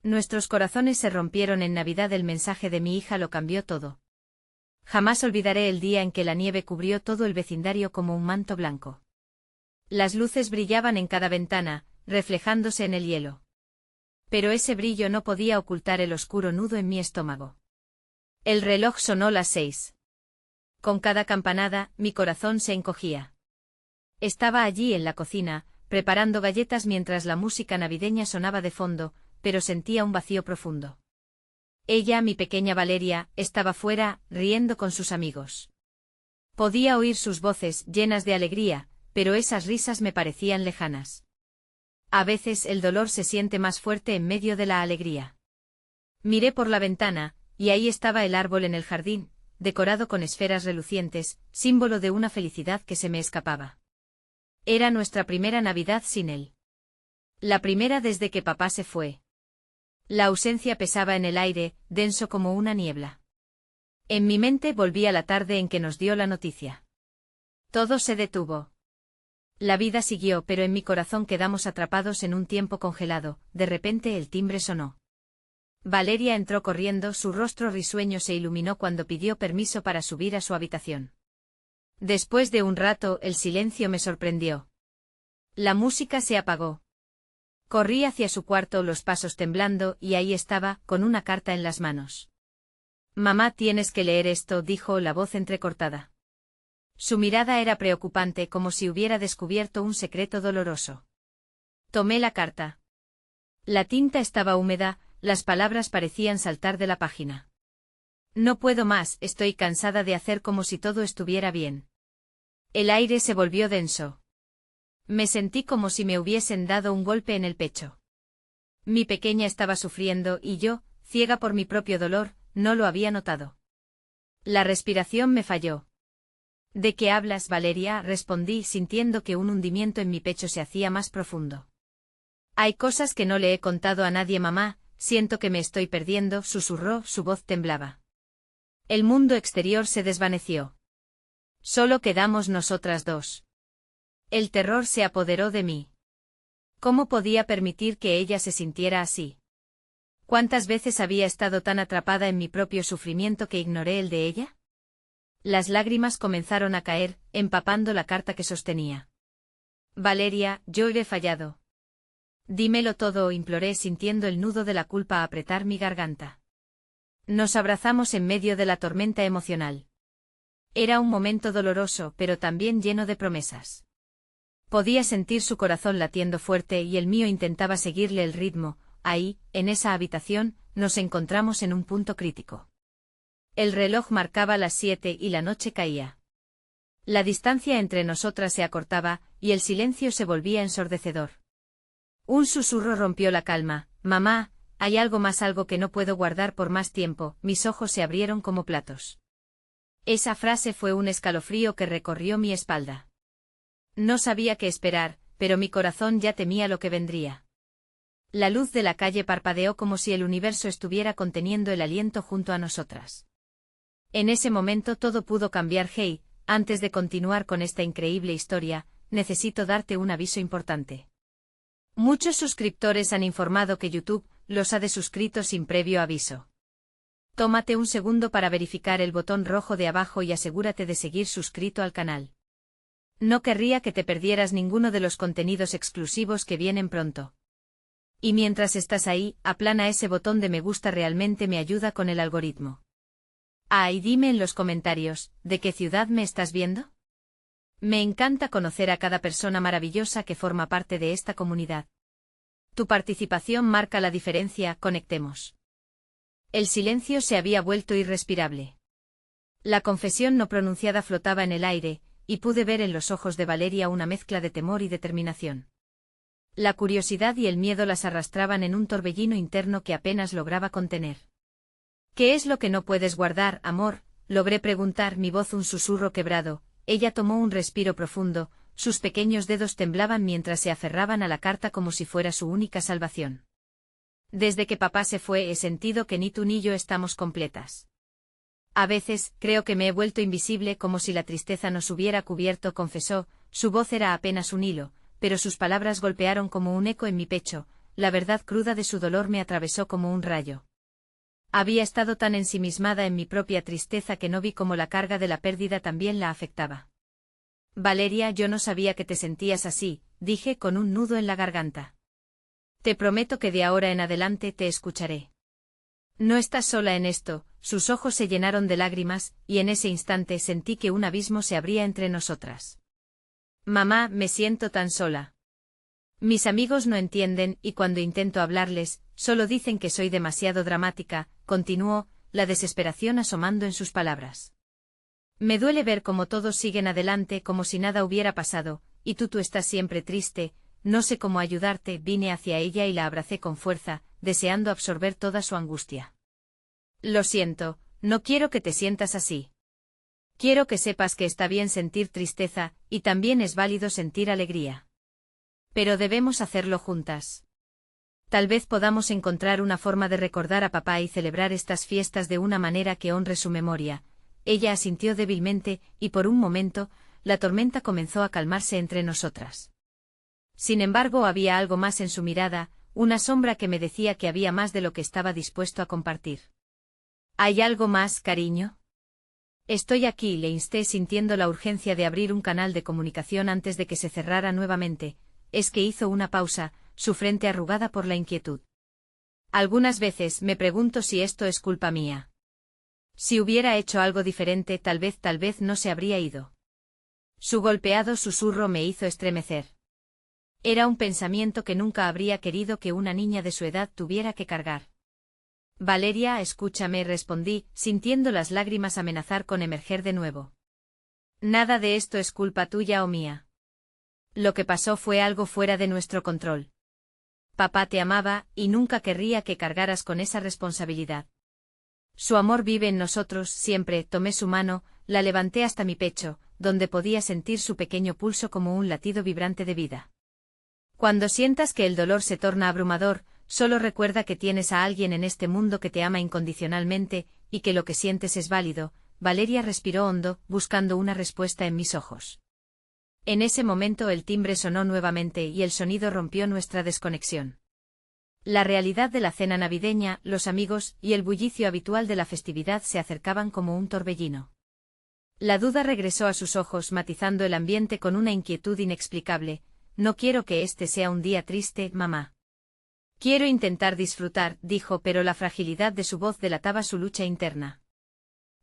Nuestros corazones se rompieron en Navidad. El mensaje de mi hija lo cambió todo. Jamás olvidaré el día en que la nieve cubrió todo el vecindario como un manto blanco. Las luces brillaban en cada ventana, reflejándose en el hielo. Pero ese brillo no podía ocultar el oscuro nudo en mi estómago. El reloj sonó las 6. Con cada campanada, mi corazón se encogía. Estaba allí en la cocina, preparando galletas mientras la música navideña sonaba de fondo, pero sentía un vacío profundo. Ella, mi pequeña Valeria, estaba fuera, riendo con sus amigos. Podía oír sus voces, llenas de alegría, pero esas risas me parecían lejanas. A veces el dolor se siente más fuerte en medio de la alegría. Miré por la ventana, y ahí estaba el árbol en el jardín, decorado con esferas relucientes, símbolo de una felicidad que se me escapaba. Era nuestra primera Navidad sin él. La primera desde que papá se fue. La ausencia pesaba en el aire, denso como una niebla. En mi mente volvía la tarde en que nos dio la noticia. Todo se detuvo. La vida siguió, pero en mi corazón quedamos atrapados en un tiempo congelado. De repente el timbre sonó. Valeria entró corriendo, su rostro risueño se iluminó cuando pidió permiso para subir a su habitación. Después de un rato, el silencio me sorprendió. La música se apagó. Corrí hacia su cuarto, los pasos temblando, y ahí estaba, con una carta en las manos. «Mamá, tienes que leer esto», dijo la voz entrecortada. Su mirada era preocupante, como si hubiera descubierto un secreto doloroso. Tomé la carta. La tinta estaba húmeda, las palabras parecían saltar de la página. «No puedo más, estoy cansada de hacer como si todo estuviera bien». El aire se volvió denso. Me sentí como si me hubiesen dado un golpe en el pecho. Mi pequeña estaba sufriendo y yo, ciega por mi propio dolor, no lo había notado. La respiración me falló. «¿De qué hablas, Valeria?», respondí, sintiendo que un hundimiento en mi pecho se hacía más profundo. «Hay cosas que no le he contado a nadie, mamá, siento que me estoy perdiendo», susurró, su voz temblaba. El mundo exterior se desvaneció. Solo quedamos nosotras dos. El terror se apoderó de mí. ¿Cómo podía permitir que ella se sintiera así? ¿Cuántas veces había estado tan atrapada en mi propio sufrimiento que ignoré el de ella? Las lágrimas comenzaron a caer, empapando la carta que sostenía. «Valeria, yo he fallado. Dímelo todo», imploré, sintiendo el nudo de la culpa apretar mi garganta. Nos abrazamos en medio de la tormenta emocional. Era un momento doloroso, pero también lleno de promesas. Podía sentir su corazón latiendo fuerte y el mío intentaba seguirle el ritmo. Ahí, en esa habitación, nos encontramos en un punto crítico. El reloj marcaba las 7 y la noche caía. La distancia entre nosotras se acortaba, y el silencio se volvía ensordecedor. Un susurro rompió la calma. «Mamá, hay algo más, algo que no puedo guardar por más tiempo». Mis ojos se abrieron como platos. Esa frase fue un escalofrío que recorrió mi espalda. No sabía qué esperar, pero mi corazón ya temía lo que vendría. La luz de la calle parpadeó como si el universo estuviera conteniendo el aliento junto a nosotras. En ese momento todo pudo cambiar. «Hey, antes de continuar con esta increíble historia, necesito darte un aviso importante. Muchos suscriptores han informado que YouTube los ha desuscrito sin previo aviso. Tómate un segundo para verificar el botón rojo de abajo y asegúrate de seguir suscrito al canal. No querría que te perdieras ninguno de los contenidos exclusivos que vienen pronto. Y mientras estás ahí, aplana ese botón de me gusta, realmente me ayuda con el algoritmo. Y dime en los comentarios, ¿de qué ciudad me estás viendo? Me encanta conocer a cada persona maravillosa que forma parte de esta comunidad. Tu participación marca la diferencia. Conectemos». El silencio se había vuelto irrespirable. La confesión no pronunciada flotaba en el aire, y pude ver en los ojos de Valeria una mezcla de temor y determinación. La curiosidad y el miedo las arrastraban en un torbellino interno que apenas lograba contener. «¿Qué es lo que no puedes guardar, amor?», logré preguntar, mi voz un susurro quebrado. Ella tomó un respiro profundo, sus pequeños dedos temblaban mientras se aferraban a la carta como si fuera su única salvación. «Desde que papá se fue he sentido que ni tú ni yo estamos completas. A veces, creo que me he vuelto invisible, como si la tristeza nos hubiera cubierto», confesó. Su voz era apenas un hilo, pero sus palabras golpearon como un eco en mi pecho. la verdad cruda de su dolor me atravesó como un rayo. Había estado tan ensimismada en mi propia tristeza que no vi cómo la carga de la pérdida también la afectaba. Valeria, yo no sabía que te sentías así, dije con un nudo en la garganta. Te prometo que de ahora en adelante te escucharé. No estás sola en esto. Sus ojos se llenaron de lágrimas, y en ese instante sentí que un abismo se abría entre nosotras. Mamá, me siento tan sola. Mis amigos no entienden, y cuando intento hablarles, solo dicen que soy demasiado dramática, continuó, la desesperación asomando en sus palabras. Me duele ver cómo todos siguen adelante como si nada hubiera pasado, y tú estás siempre triste, no sé cómo ayudarte. Vine hacia ella y la abracé con fuerza, deseando absorber toda su angustia. Lo siento, no quiero que te sientas así. Quiero que sepas que está bien sentir tristeza, y también es válido sentir alegría. Pero debemos hacerlo juntas. Tal vez podamos encontrar una forma de recordar a papá y celebrar estas fiestas de una manera que honre su memoria. Ella asintió débilmente, y por un momento, la tormenta comenzó a calmarse entre nosotras. Sin embargo, había algo más en su mirada, una sombra que me decía que había más de lo que estaba dispuesto a compartir. ¿Hay algo más, cariño? Estoy aquí, le insté sintiendo la urgencia de abrir un canal de comunicación antes de que se cerrara nuevamente. Es que hizo una pausa, su frente arrugada por la inquietud. Algunas veces me pregunto si esto es culpa mía. Si hubiera hecho algo diferente, tal vez no se habría ido. Su golpeado susurro me hizo estremecer. Era un pensamiento que nunca habría querido que una niña de su edad tuviera que cargar. Valeria, escúchame, respondí, sintiendo las lágrimas amenazar con emerger de nuevo. Nada de esto es culpa tuya o mía. Lo que pasó fue algo fuera de nuestro control. Papá te amaba, y nunca querría que cargaras con esa responsabilidad. Su amor vive en nosotros siempre. Tomé su mano, la levanté hasta mi pecho, donde podía sentir su pequeño pulso como un latido vibrante de vida. Cuando sientas que el dolor se torna abrumador, solo recuerda que tienes a alguien en este mundo que te ama incondicionalmente, y que lo que sientes es válido. Valeria respiró hondo, buscando una respuesta en mis ojos. En ese momento el timbre sonó nuevamente y el sonido rompió nuestra desconexión. La realidad de la cena navideña, los amigos y el bullicio habitual de la festividad se acercaban como un torbellino. La duda regresó a sus ojos, matizando el ambiente con una inquietud inexplicable. No quiero que este sea un día triste, mamá. Quiero intentar disfrutar, dijo, pero la fragilidad de su voz delataba su lucha interna.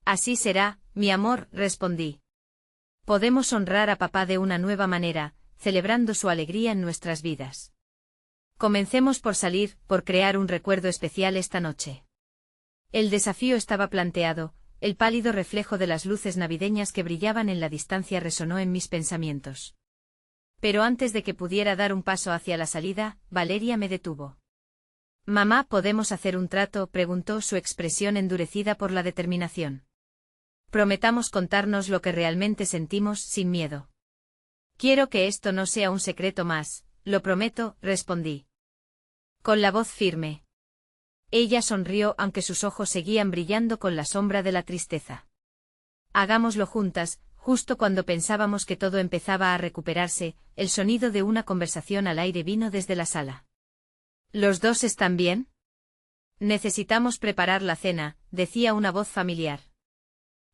Así será, mi amor, respondí. Podemos honrar a papá de una nueva manera, celebrando su alegría en nuestras vidas. Comencemos por salir, por crear un recuerdo especial esta noche. El desafío estaba planteado, el pálido reflejo de las luces navideñas que brillaban en la distancia resonó en mis pensamientos. Pero antes de que pudiera dar un paso hacia la salida, Valeria me detuvo. Mamá, ¿podemos hacer un trato?, preguntó, su expresión endurecida por la determinación. Prometamos contarnos lo que realmente sentimos, sin miedo. Quiero que esto no sea un secreto más, lo prometo, respondí. Con la voz firme. Ella sonrió, aunque sus ojos seguían brillando con la sombra de la tristeza. Hagámoslo juntas. Justo cuando pensábamos que todo empezaba a recuperarse, el sonido de una conversación al aire vino desde la sala. ¿Los dos están bien? Necesitamos preparar la cena, decía una voz familiar.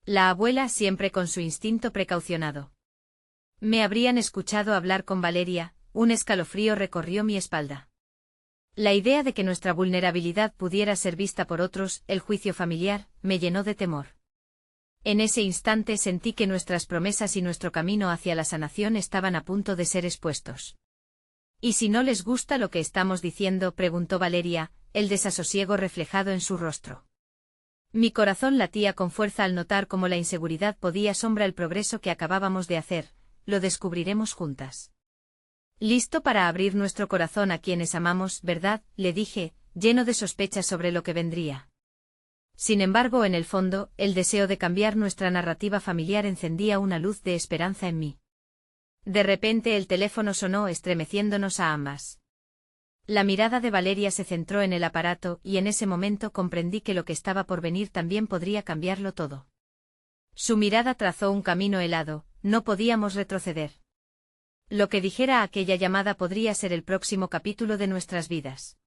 La abuela, siempre con su instinto precaucionado. Me habrían escuchado hablar con Valeria, un escalofrío recorrió mi espalda. La idea de que nuestra vulnerabilidad pudiera ser vista por otros, el juicio familiar, me llenó de temor. En ese instante sentí que nuestras promesas y nuestro camino hacia la sanación estaban a punto de ser expuestos. ¿Y si no les gusta lo que estamos diciendo?, preguntó Valeria, el desasosiego reflejado en su rostro. Mi corazón latía con fuerza al notar cómo la inseguridad podía sombrar el progreso que acabábamos de hacer. Lo descubriremos juntas. Listo para abrir nuestro corazón a quienes amamos, ¿verdad?, le dije, lleno de sospechas sobre lo que vendría. Sin embargo, en el fondo, el deseo de cambiar nuestra narrativa familiar encendía una luz de esperanza en mí. De repente el teléfono sonó, estremeciéndonos a ambas. La mirada de Valeria se centró en el aparato, y en ese momento comprendí que lo que estaba por venir también podría cambiarlo todo. Su mirada trazó un camino helado, no podíamos retroceder. Lo que dijera aquella llamada podría ser el próximo capítulo de nuestras vidas.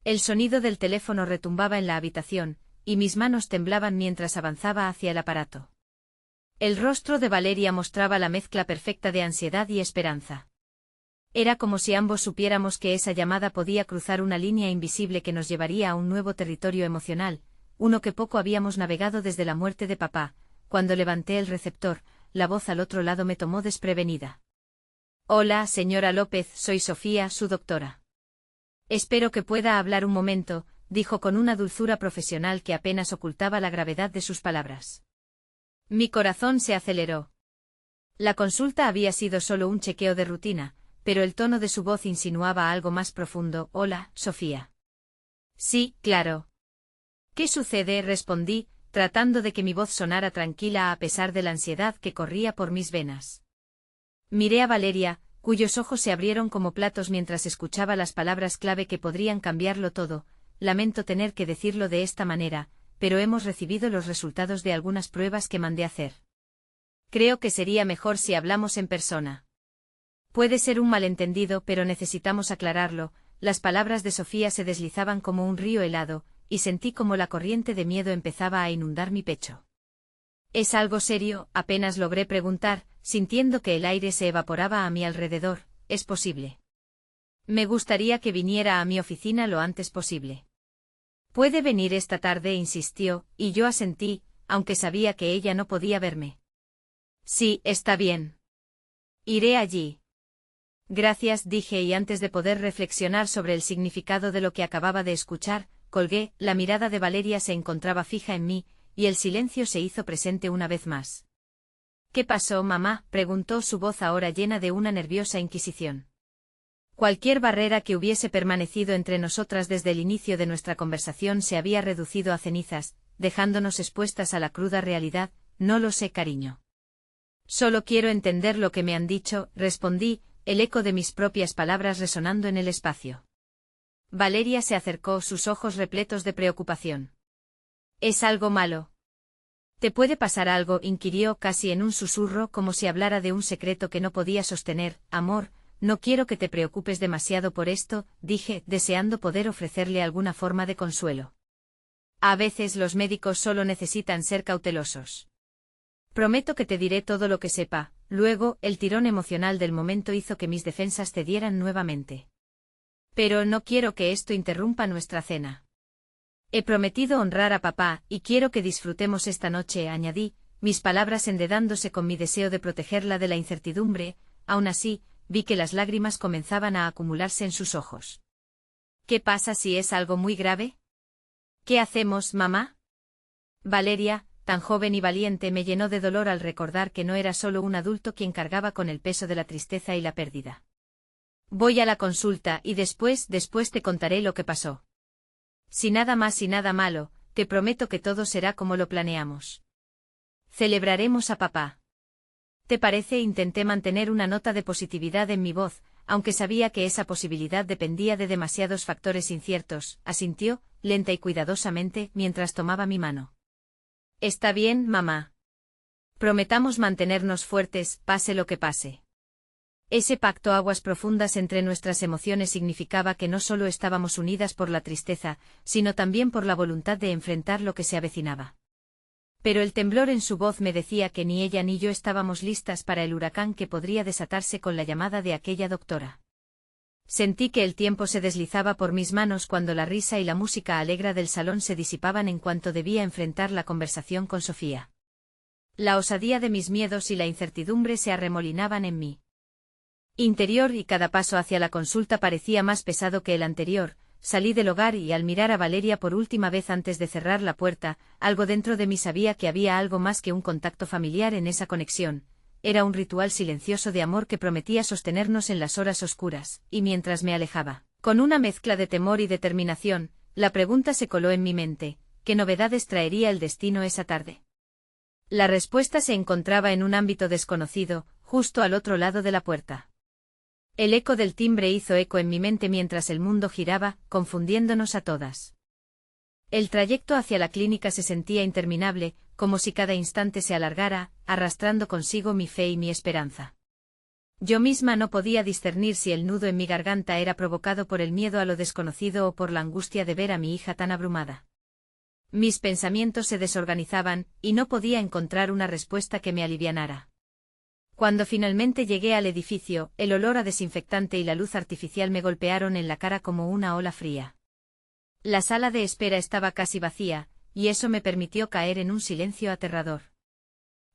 El sonido del teléfono retumbaba en la habitación, y mis manos temblaban mientras avanzaba hacia el aparato. El rostro de Valeria mostraba la mezcla perfecta de ansiedad y esperanza. Era como si ambos supiéramos que esa llamada podía cruzar una línea invisible que nos llevaría a un nuevo territorio emocional, uno que poco habíamos navegado desde la muerte de papá. Cuando levanté el receptor, la voz al otro lado me tomó desprevenida. Hola, señora López, soy Sofía, su doctora. Espero que pueda hablar un momento, dijo con una dulzura profesional que apenas ocultaba la gravedad de sus palabras. Mi corazón se aceleró. La consulta había sido solo un chequeo de rutina, pero el tono de su voz insinuaba algo más profundo. Hola, Sofía. Sí, claro. ¿Qué sucede? Respondí, tratando de que mi voz sonara tranquila a pesar de la ansiedad que corría por mis venas. Miré a Valeria, cuyos ojos se abrieron como platos mientras escuchaba las palabras clave que podrían cambiarlo todo. Lamento tener que decirlo de esta manera, pero hemos recibido los resultados de algunas pruebas que mandé hacer. Creo que sería mejor si hablamos en persona. Puede ser un malentendido, pero necesitamos aclararlo. Las palabras de Sofía se deslizaban como un río helado, y sentí como la corriente de miedo empezaba a inundar mi pecho. ¿Es algo serio? Apenas logré preguntar, sintiendo que el aire se evaporaba a mi alrededor. ¿Es posible? Me gustaría que viniera a mi oficina lo antes posible. Puede venir esta tarde, insistió, y yo asentí, aunque sabía que ella no podía verme. Sí, está bien. Iré allí. Gracias, dije, y antes de poder reflexionar sobre el significado de lo que acababa de escuchar, colgué. La mirada de Valeria se encontraba fija en mí, y el silencio se hizo presente una vez más. ¿Qué pasó, mamá?, preguntó, su voz ahora llena de una nerviosa inquisición. Cualquier barrera que hubiese permanecido entre nosotras desde el inicio de nuestra conversación se había reducido a cenizas, dejándonos expuestas a la cruda realidad. No lo sé, cariño. Solo quiero entender lo que me han dicho, respondí, el eco de mis propias palabras resonando en el espacio. Valeria se acercó, sus ojos repletos de preocupación. ¿Es algo malo? ¿Te puede pasar algo?, inquirió casi en un susurro, como si hablara de un secreto que no podía sostener. Amor, no quiero que te preocupes demasiado por esto, dije, deseando poder ofrecerle alguna forma de consuelo. A veces los médicos solo necesitan ser cautelosos. Prometo que te diré todo lo que sepa. Luego, el tirón emocional del momento hizo que mis defensas cedieran nuevamente. Pero no quiero que esto interrumpa nuestra cena. He prometido honrar a papá, y quiero que disfrutemos esta noche, añadí, mis palabras enredándose con mi deseo de protegerla de la incertidumbre. Aún así, vi que las lágrimas comenzaban a acumularse en sus ojos. ¿Qué pasa si es algo muy grave? ¿Qué hacemos, mamá? Valeria, tan joven y valiente, me llenó de dolor al recordar que no era solo un adulto quien cargaba con el peso de la tristeza y la pérdida. Voy a la consulta y después te contaré lo que pasó. Si nada más y nada malo, te prometo que todo será como lo planeamos. Celebraremos a papá. ¿Te parece? Intenté mantener una nota de positividad en mi voz, aunque sabía que esa posibilidad dependía de demasiados factores inciertos. Asintió, lenta y cuidadosamente, mientras tomaba mi mano. Está bien, mamá. Prometamos mantenernos fuertes, pase lo que pase. Ese pacto aguas profundas entre nuestras emociones significaba que no solo estábamos unidas por la tristeza, sino también por la voluntad de enfrentar lo que se avecinaba. Pero el temblor en su voz me decía que ni ella ni yo estábamos listas para el huracán que podría desatarse con la llamada de aquella doctora. Sentí que el tiempo se deslizaba por mis manos cuando la risa y la música alegra del salón se disipaban en cuanto debía enfrentar la conversación con Sofía. La osadía de mis miedos y la incertidumbre se arremolinaban en mí interior y cada paso hacia la consulta parecía más pesado que el anterior. Salí del hogar y al mirar a Valeria por última vez antes de cerrar la puerta, algo dentro de mí sabía que había algo más que un contacto familiar en esa conexión. Era un ritual silencioso de amor que prometía sostenernos en las horas oscuras, y mientras me alejaba, con una mezcla de temor y determinación, la pregunta se coló en mi mente: ¿qué novedades traería el destino esa tarde? La respuesta se encontraba en un ámbito desconocido, justo al otro lado de la puerta. El eco del timbre hizo eco en mi mente mientras el mundo giraba, confundiéndonos a todas. El trayecto hacia la clínica se sentía interminable, como si cada instante se alargara, arrastrando consigo mi fe y mi esperanza. Yo misma no podía discernir si el nudo en mi garganta era provocado por el miedo a lo desconocido o por la angustia de ver a mi hija tan abrumada. Mis pensamientos se desorganizaban, y no podía encontrar una respuesta que me alivianara. Cuando finalmente llegué al edificio, el olor a desinfectante y la luz artificial me golpearon en la cara como una ola fría. La sala de espera estaba casi vacía, y eso me permitió caer en un silencio aterrador.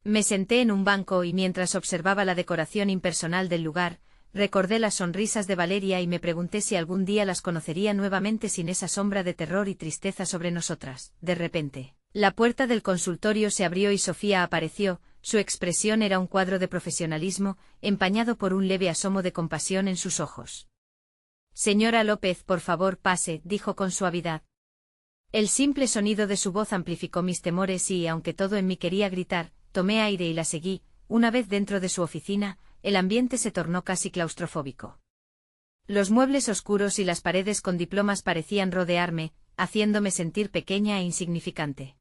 Me senté en un banco y mientras observaba la decoración impersonal del lugar, recordé las sonrisas de Valeria y me pregunté si algún día las conocería nuevamente sin esa sombra de terror y tristeza sobre nosotras. De repente, la puerta del consultorio se abrió y Sofía apareció. Su expresión era un cuadro de profesionalismo, empañado por un leve asomo de compasión en sus ojos. Señora López, por favor, pase, dijo con suavidad. El simple sonido de su voz amplificó mis temores y, aunque todo en mí quería gritar, tomé aire y la seguí. Una vez dentro de su oficina, el ambiente se tornó casi claustrofóbico. Los muebles oscuros y las paredes con diplomas parecían rodearme, haciéndome sentir pequeña e insignificante.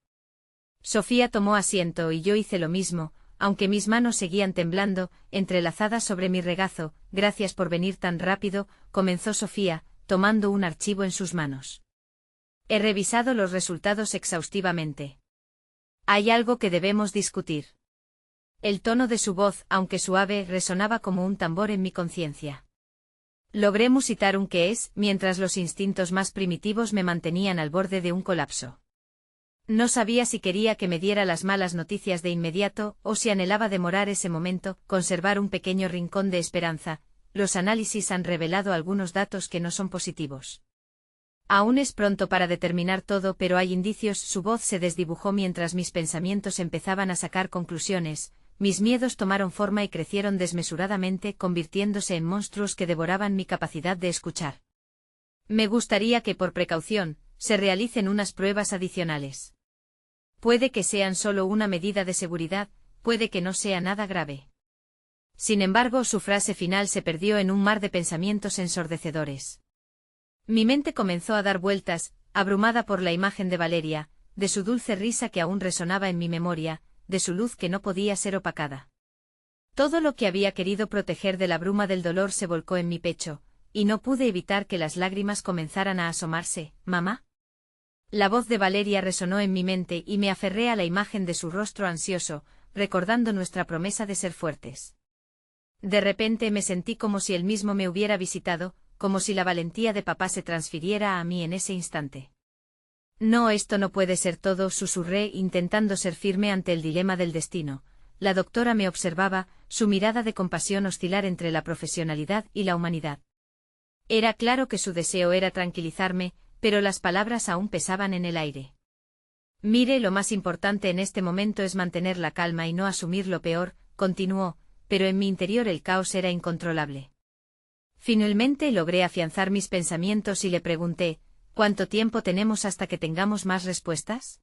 Sofía tomó asiento y yo hice lo mismo, aunque mis manos seguían temblando, entrelazadas sobre mi regazo. Gracias por venir tan rápido, comenzó Sofía, tomando un archivo en sus manos. He revisado los resultados exhaustivamente. Hay algo que debemos discutir. El tono de su voz, aunque suave, resonaba como un tambor en mi conciencia. Logré musitar un qué es, mientras los instintos más primitivos me mantenían al borde de un colapso. No sabía si quería que me diera las malas noticias de inmediato, o si anhelaba demorar ese momento, conservar un pequeño rincón de esperanza. Los análisis han revelado algunos datos que no son positivos. Aún es pronto para determinar todo, pero hay indicios. Su voz se desdibujó mientras mis pensamientos empezaban a sacar conclusiones. Mis miedos tomaron forma y crecieron desmesuradamente, convirtiéndose en monstruos que devoraban mi capacidad de escuchar. Me gustaría que, por precaución, se realicen unas pruebas adicionales. Puede que sean solo una medida de seguridad, puede que no sea nada grave. Sin embargo, su frase final se perdió en un mar de pensamientos ensordecedores. Mi mente comenzó a dar vueltas, abrumada por la imagen de Valeria, de su dulce risa que aún resonaba en mi memoria, de su luz que no podía ser opacada. Todo lo que había querido proteger de la bruma del dolor se volcó en mi pecho, y no pude evitar que las lágrimas comenzaran a asomarse. ¿Mamá? La voz de Valeria resonó en mi mente y me aferré a la imagen de su rostro ansioso, recordando nuestra promesa de ser fuertes. De repente me sentí como si él mismo me hubiera visitado, como si la valentía de papá se transfiriera a mí en ese instante. No, esto no puede ser todo, susurré, intentando ser firme ante el dilema del destino. La doctora me observaba, su mirada de compasión oscilar entre la profesionalidad y la humanidad. Era claro que su deseo era tranquilizarme, pero las palabras aún pesaban en el aire. Mire, lo más importante en este momento es mantener la calma y no asumir lo peor, continuó, pero en mi interior el caos era incontrolable. Finalmente logré afianzar mis pensamientos y le pregunté, ¿cuánto tiempo tenemos hasta que tengamos más respuestas?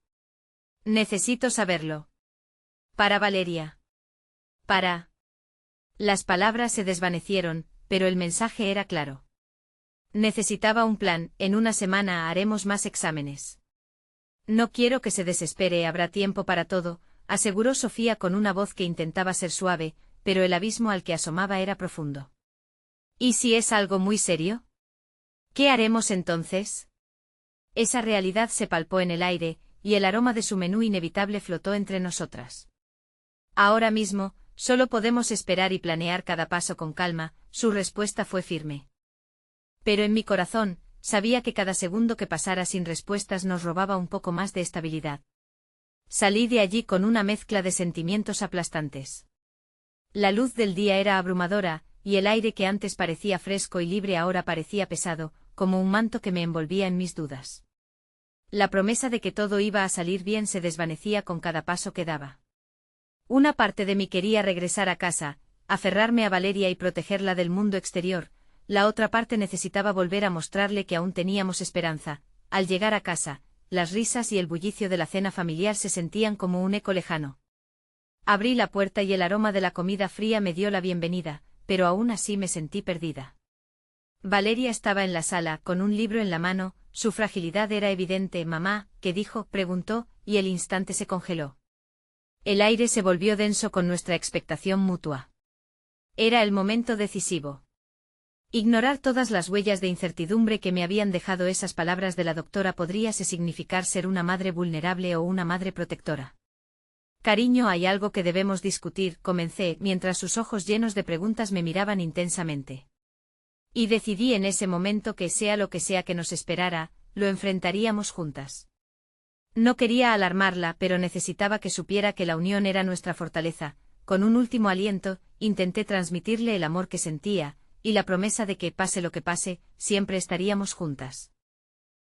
Necesito saberlo. Para Valeria. Para. Las palabras se desvanecieron, pero el mensaje era claro. Necesitaba un plan. En una semana haremos más exámenes. No quiero que se desespere, habrá tiempo para todo, aseguró Sofía con una voz que intentaba ser suave, pero el abismo al que asomaba era profundo. ¿Y si es algo muy serio? ¿Qué haremos entonces? Esa realidad se palpó en el aire, y el aroma de su menú inevitable flotó entre nosotras. Ahora mismo, solo podemos esperar y planear cada paso con calma. Su respuesta fue firme. Pero en mi corazón, sabía que cada segundo que pasara sin respuestas nos robaba un poco más de estabilidad. Salí de allí con una mezcla de sentimientos aplastantes. La luz del día era abrumadora, y el aire que antes parecía fresco y libre ahora parecía pesado, como un manto que me envolvía en mis dudas. La promesa de que todo iba a salir bien se desvanecía con cada paso que daba. Una parte de mí quería regresar a casa, aferrarme a Valeria y protegerla del mundo exterior. La otra parte necesitaba volver a mostrarle que aún teníamos esperanza. Al llegar a casa, las risas y el bullicio de la cena familiar se sentían como un eco lejano. Abrí la puerta y el aroma de la comida fría me dio la bienvenida, pero aún así me sentí perdida. Valeria estaba en la sala, con un libro en la mano, su fragilidad era evidente. «Mamá, ¿qué dijo?», preguntó, y el instante se congeló. El aire se volvió denso con nuestra expectación mutua. Era el momento decisivo. Ignorar todas las huellas de incertidumbre que me habían dejado esas palabras de la doctora podría significar ser una madre vulnerable o una madre protectora. Cariño, hay algo que debemos discutir, comencé, mientras sus ojos llenos de preguntas me miraban intensamente. Y decidí en ese momento que sea lo que sea que nos esperara, lo enfrentaríamos juntas. No quería alarmarla, pero necesitaba que supiera que la unión era nuestra fortaleza. Con un último aliento, intenté transmitirle el amor que sentía, y la promesa de que, pase lo que pase, siempre estaríamos juntas.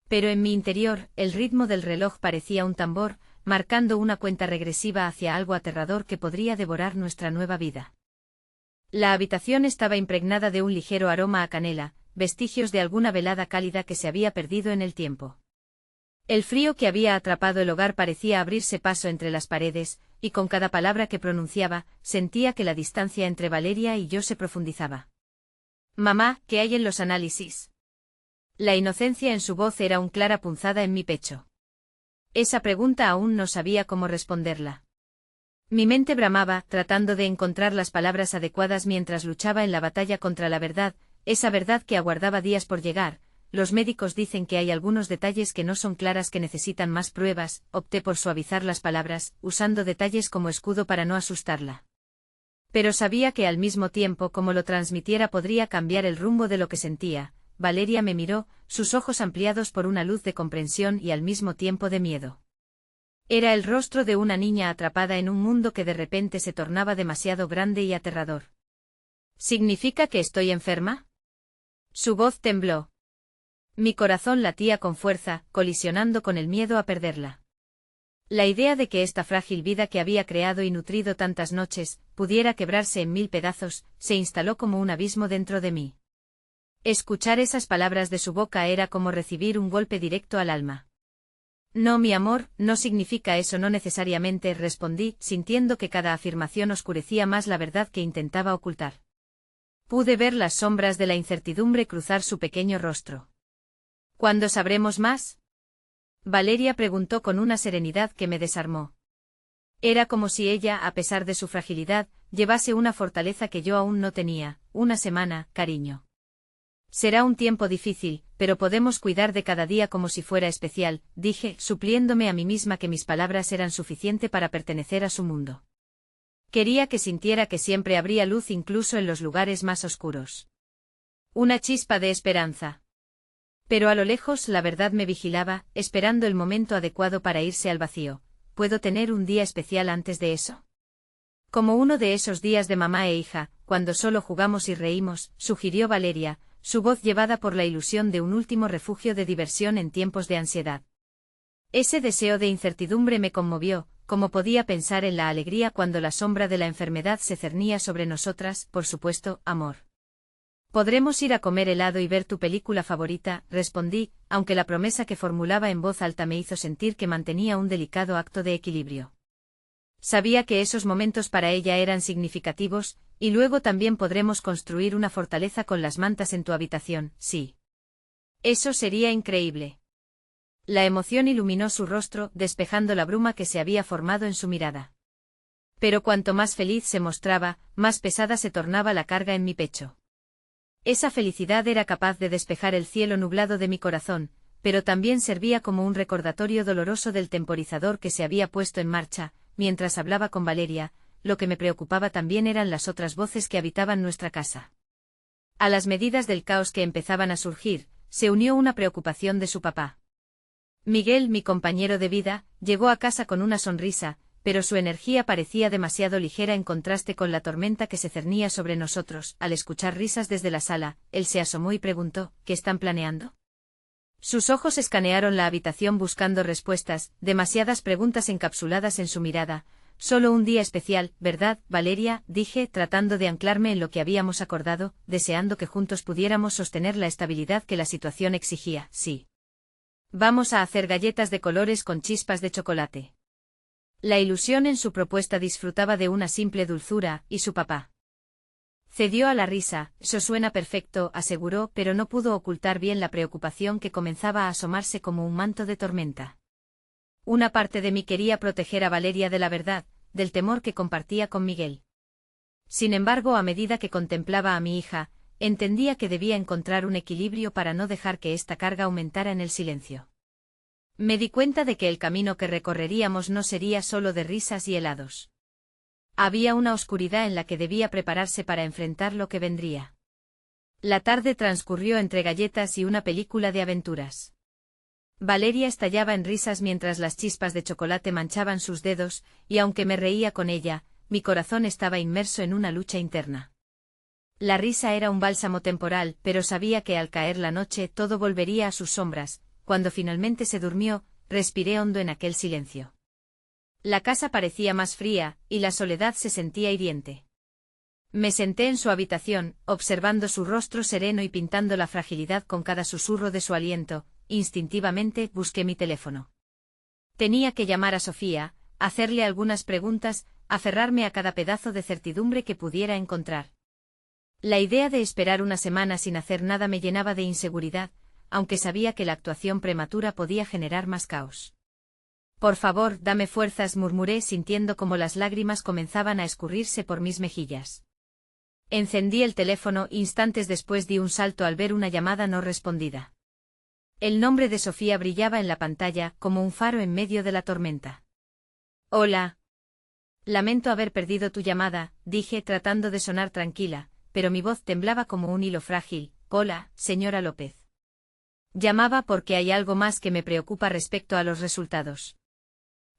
Pero en mi interior, el ritmo del reloj parecía un tambor, marcando una cuenta regresiva hacia algo aterrador que podría devorar nuestra nueva vida. La habitación estaba impregnada de un ligero aroma a canela, vestigios de alguna velada cálida que se había perdido en el tiempo. El frío que había atrapado el hogar parecía abrirse paso entre las paredes, y con cada palabra que pronunciaba, sentía que la distancia entre Valeria y yo se profundizaba. Mamá, ¿qué hay en los análisis? La inocencia en su voz era una clara punzada en mi pecho. Esa pregunta aún no sabía cómo responderla. Mi mente bramaba, tratando de encontrar las palabras adecuadas mientras luchaba en la batalla contra la verdad, esa verdad que aguardaba días por llegar. Los médicos dicen que hay algunos detalles que no son claras, que necesitan más pruebas. Opté por suavizar las palabras, usando detalles como escudo para no asustarla. Pero sabía que al mismo tiempo, como lo transmitiera, podría cambiar el rumbo de lo que sentía. Valeria me miró, sus ojos ampliados por una luz de comprensión y al mismo tiempo de miedo. Era el rostro de una niña atrapada en un mundo que de repente se tornaba demasiado grande y aterrador. ¿Significa que estoy enferma? Su voz tembló. Mi corazón latía con fuerza, colisionando con el miedo a perderla. La idea de que esta frágil vida que había creado y nutrido tantas noches, pudiera quebrarse en mil pedazos, se instaló como un abismo dentro de mí. Escuchar esas palabras de su boca era como recibir un golpe directo al alma. No, mi amor, no significa eso, no necesariamente, respondí, sintiendo que cada afirmación oscurecía más la verdad que intentaba ocultar. Pude ver las sombras de la incertidumbre cruzar su pequeño rostro. ¿Cuándo sabremos más? Valeria preguntó con una serenidad que me desarmó. Era como si ella, a pesar de su fragilidad, llevase una fortaleza que yo aún no tenía. Una semana, cariño. Será un tiempo difícil, pero podemos cuidar de cada día como si fuera especial, dije, supliéndome a mí misma que mis palabras eran suficiente para pertenecer a su mundo. Quería que sintiera que siempre habría luz incluso en los lugares más oscuros. Una chispa de esperanza. Pero a lo lejos la verdad me vigilaba, esperando el momento adecuado para irse al vacío. ¿Puedo tener un día especial antes de eso? Como uno de esos días de mamá e hija, cuando solo jugamos y reímos, sugirió Valeria, su voz llevada por la ilusión de un último refugio de diversión en tiempos de ansiedad. Ese deseo de incertidumbre me conmovió, como podía pensar en la alegría cuando la sombra de la enfermedad se cernía sobre nosotras, por supuesto, amor. Podremos ir a comer helado y ver tu película favorita, respondí, aunque la promesa que formulaba en voz alta me hizo sentir que mantenía un delicado acto de equilibrio. Sabía que esos momentos para ella eran significativos, y luego también podremos construir una fortaleza con las mantas en tu habitación, sí. Eso sería increíble. La emoción iluminó su rostro, despejando la bruma que se había formado en su mirada. Pero cuanto más feliz se mostraba, más pesada se tornaba la carga en mi pecho. Esa felicidad era capaz de despejar el cielo nublado de mi corazón, pero también servía como un recordatorio doloroso del temporizador que se había puesto en marcha. Mientras hablaba con Valeria, lo que me preocupaba también eran las otras voces que habitaban nuestra casa. A las medidas del caos que empezaban a surgir, se unió una preocupación de su papá. Miguel, mi compañero de vida, llegó a casa con una sonrisa, pero su energía parecía demasiado ligera en contraste con la tormenta que se cernía sobre nosotros. Al escuchar risas desde la sala, él se asomó y preguntó, ¿qué están planeando? Sus ojos escanearon la habitación buscando respuestas, demasiadas preguntas encapsuladas en su mirada. Solo un día especial, ¿verdad, Valeria?, dije, tratando de anclarme en lo que habíamos acordado, deseando que juntos pudiéramos sostener la estabilidad que la situación exigía. Sí. Vamos a hacer galletas de colores con chispas de chocolate. La ilusión en su propuesta disfrutaba de una simple dulzura, y su papá cedió a la risa. Eso suena perfecto, aseguró, pero no pudo ocultar bien la preocupación que comenzaba a asomarse como un manto de tormenta. Una parte de mí quería proteger a Valeria de la verdad, del temor que compartía con Miguel. Sin embargo, a medida que contemplaba a mi hija, entendía que debía encontrar un equilibrio para no dejar que esta carga aumentara en el silencio. Me di cuenta de que el camino que recorreríamos no sería solo de risas y helados. Había una oscuridad en la que debía prepararse para enfrentar lo que vendría. La tarde transcurrió entre galletas y una película de aventuras. Valeria estallaba en risas mientras las chispas de chocolate manchaban sus dedos, y aunque me reía con ella, mi corazón estaba inmerso en una lucha interna. La risa era un bálsamo temporal, pero sabía que al caer la noche todo volvería a sus sombras. Cuando finalmente se durmió, respiré hondo en aquel silencio. La casa parecía más fría, y la soledad se sentía hiriente. Me senté en su habitación, observando su rostro sereno y pintando la fragilidad con cada susurro de su aliento. Instintivamente busqué mi teléfono. Tenía que llamar a Sofía, hacerle algunas preguntas, aferrarme a cada pedazo de certidumbre que pudiera encontrar. La idea de esperar una semana sin hacer nada me llenaba de inseguridad, aunque sabía que la actuación prematura podía generar más caos. Por favor, dame fuerzas, murmuré sintiendo como las lágrimas comenzaban a escurrirse por mis mejillas. Encendí el teléfono, instantes después di un salto al ver una llamada no respondida. El nombre de Sofía brillaba en la pantalla, como un faro en medio de la tormenta. Hola. Lamento haber perdido tu llamada, dije tratando de sonar tranquila, pero mi voz temblaba como un hilo frágil. Hola, señora López. Llamaba porque hay algo más que me preocupa respecto a los resultados.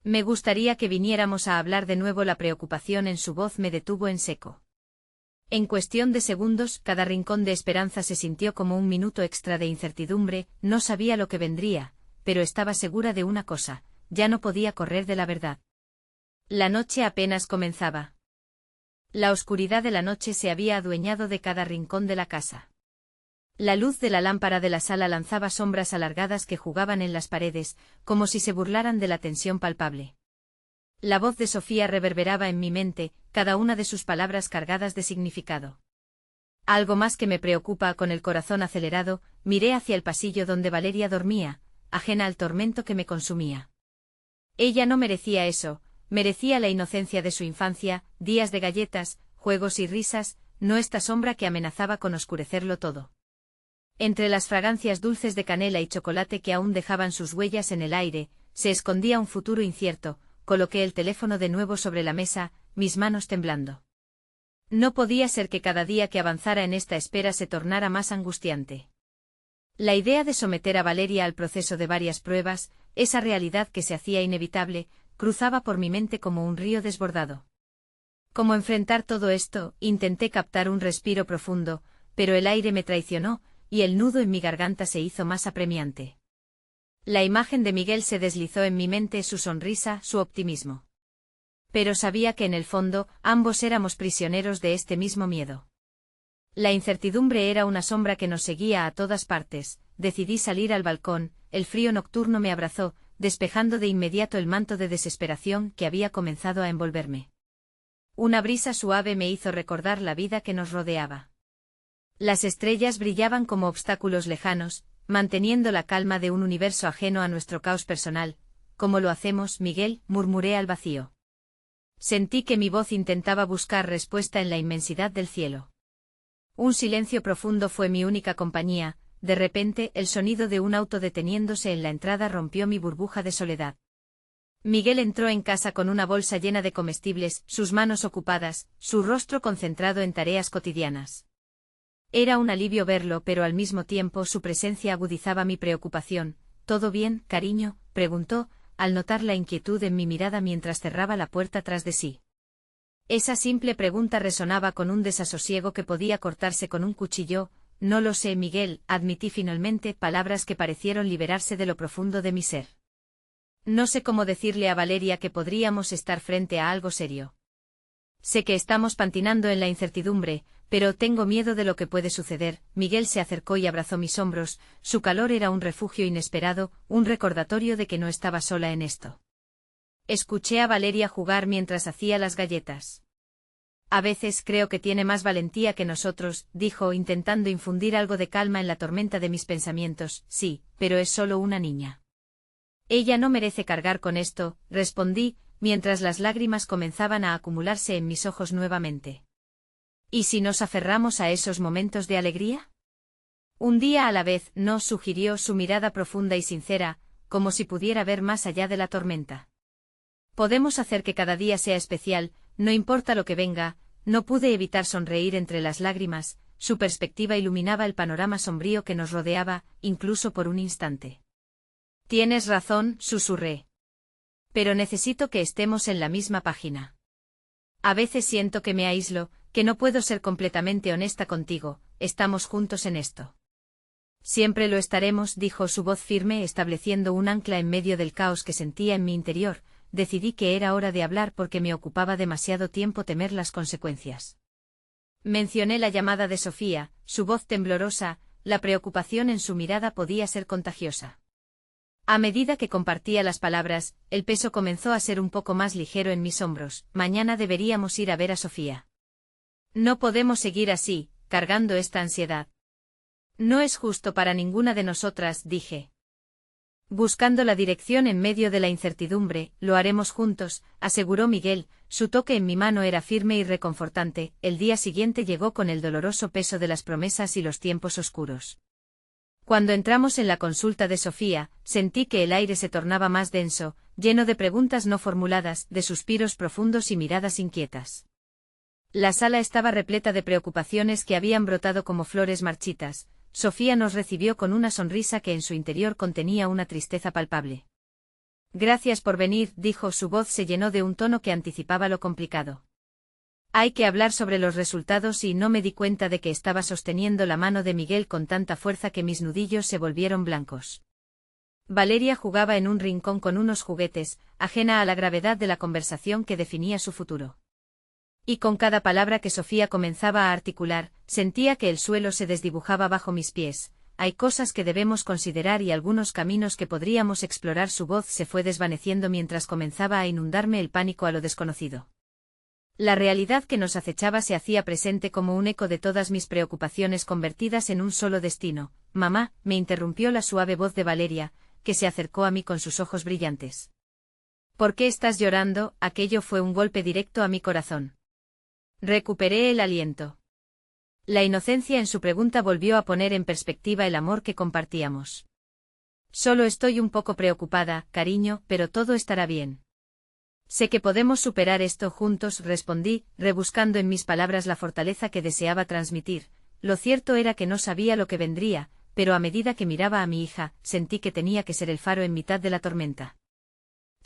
Me gustaría que viniéramos a hablar de nuevo. La preocupación en su voz me detuvo en seco. En cuestión de segundos, cada rincón de esperanza se sintió como un minuto extra de incertidumbre. No sabía lo que vendría, pero estaba segura de una cosa: ya no podía correr de la verdad. La noche apenas comenzaba. La oscuridad de la noche se había adueñado de cada rincón de la casa. La luz de la lámpara de la sala lanzaba sombras alargadas que jugaban en las paredes, como si se burlaran de la tensión palpable. La voz de Sofía reverberaba en mi mente, cada una de sus palabras cargadas de significado. Algo más que me preocupa. Con el corazón acelerado, miré hacia el pasillo donde Valeria dormía, ajena al tormento que me consumía. Ella no merecía eso, merecía la inocencia de su infancia, días de galletas, juegos y risas, no esta sombra que amenazaba con oscurecerlo todo. Entre las fragancias dulces de canela y chocolate que aún dejaban sus huellas en el aire, se escondía un futuro incierto. Coloqué el teléfono de nuevo sobre la mesa, mis manos temblando. No podía ser que cada día que avanzara en esta espera se tornara más angustiante. La idea de someter a Valeria al proceso de varias pruebas, esa realidad que se hacía inevitable, cruzaba por mi mente como un río desbordado. ¿Cómo enfrentar todo esto? Intenté captar un respiro profundo, pero el aire me traicionó, y el nudo en mi garganta se hizo más apremiante. La imagen de Miguel se deslizó en mi mente, su sonrisa, su optimismo. Pero sabía que en el fondo, ambos éramos prisioneros de este mismo miedo. La incertidumbre era una sombra que nos seguía a todas partes. Decidí salir al balcón, el frío nocturno me abrazó, despejando de inmediato el manto de desesperación que había comenzado a envolverme. Una brisa suave me hizo recordar la vida que nos rodeaba. Las estrellas brillaban como obstáculos lejanos, manteniendo la calma de un universo ajeno a nuestro caos personal. ¿Cómo lo hacemos, Miguel?, murmuré al vacío. Sentí que mi voz intentaba buscar respuesta en la inmensidad del cielo. Un silencio profundo fue mi única compañía. De repente, el sonido de un auto deteniéndose en la entrada rompió mi burbuja de soledad. Miguel entró en casa con una bolsa llena de comestibles, sus manos ocupadas, su rostro concentrado en tareas cotidianas. Era un alivio verlo, pero al mismo tiempo su presencia agudizaba mi preocupación. ¿Todo bien, cariño?, preguntó, al notar la inquietud en mi mirada mientras cerraba la puerta tras de sí. Esa simple pregunta resonaba con un desasosiego que podía cortarse con un cuchillo. No lo sé, Miguel, admití finalmente, palabras que parecieron liberarse de lo profundo de mi ser. No sé cómo decirle a Valeria que podríamos estar frente a algo serio. Sé que estamos patinando en la incertidumbre, pero tengo miedo de lo que puede suceder. Miguel se acercó y abrazó mis hombros, su calor era un refugio inesperado, un recordatorio de que no estaba sola en esto. Escuché a Valeria jugar mientras hacía las galletas. A veces creo que tiene más valentía que nosotros, dijo, intentando infundir algo de calma en la tormenta de mis pensamientos. Sí, pero es solo una niña. Ella no merece cargar con esto, respondí, mientras las lágrimas comenzaban a acumularse en mis ojos nuevamente. ¿Y si nos aferramos a esos momentos de alegría? Un día a la vez, nos sugirió su mirada profunda y sincera, como si pudiera ver más allá de la tormenta. Podemos hacer que cada día sea especial, no importa lo que venga. No pude evitar sonreír entre las lágrimas, su perspectiva iluminaba el panorama sombrío que nos rodeaba, incluso por un instante. Tienes razón, susurré. Pero necesito que estemos en la misma página. A veces siento que me aíslo, que no puedo ser completamente honesta contigo, estamos juntos en esto. Siempre lo estaremos, dijo su voz firme, estableciendo un ancla en medio del caos que sentía en mi interior. Decidí que era hora de hablar porque me ocupaba demasiado tiempo temer las consecuencias. Mencioné la llamada de Sofía, su voz temblorosa, la preocupación en su mirada podía ser contagiosa. A medida que compartía las palabras, el peso comenzó a ser un poco más ligero en mis hombros. Mañana deberíamos ir a ver a Sofía. No podemos seguir así, cargando esta ansiedad. No es justo para ninguna de nosotras, dije. Buscando la dirección en medio de la incertidumbre, lo haremos juntos, aseguró Miguel, su toque en mi mano era firme y reconfortante. El día siguiente llegó con el doloroso peso de las promesas y los tiempos oscuros. Cuando entramos en la consulta de Sofía, sentí que el aire se tornaba más denso, lleno de preguntas no formuladas, de suspiros profundos y miradas inquietas. La sala estaba repleta de preocupaciones que habían brotado como flores marchitas. Sofía nos recibió con una sonrisa que en su interior contenía una tristeza palpable. Gracias por venir, dijo, su voz se llenó de un tono que anticipaba lo complicado. Hay que hablar sobre los resultados y no me di cuenta de que estaba sosteniendo la mano de Miguel con tanta fuerza que mis nudillos se volvieron blancos. Valeria jugaba en un rincón con unos juguetes, ajena a la gravedad de la conversación que definía su futuro. Y con cada palabra que Sofía comenzaba a articular, sentía que el suelo se desdibujaba bajo mis pies. Hay cosas que debemos considerar y algunos caminos que podríamos explorar. Su voz se fue desvaneciendo mientras comenzaba a inundarme el pánico a lo desconocido. La realidad que nos acechaba se hacía presente como un eco de todas mis preocupaciones convertidas en un solo destino. Mamá, me interrumpió la suave voz de Valeria, que se acercó a mí con sus ojos brillantes. ¿Por qué estás llorando? Aquello fue un golpe directo a mi corazón. Recuperé el aliento. La inocencia en su pregunta volvió a poner en perspectiva el amor que compartíamos. Solo estoy un poco preocupada, cariño, pero todo estará bien. Sé que podemos superar esto juntos, respondí, rebuscando en mis palabras la fortaleza que deseaba transmitir. Lo cierto era que no sabía lo que vendría, pero a medida que miraba a mi hija, sentí que tenía que ser el faro en mitad de la tormenta.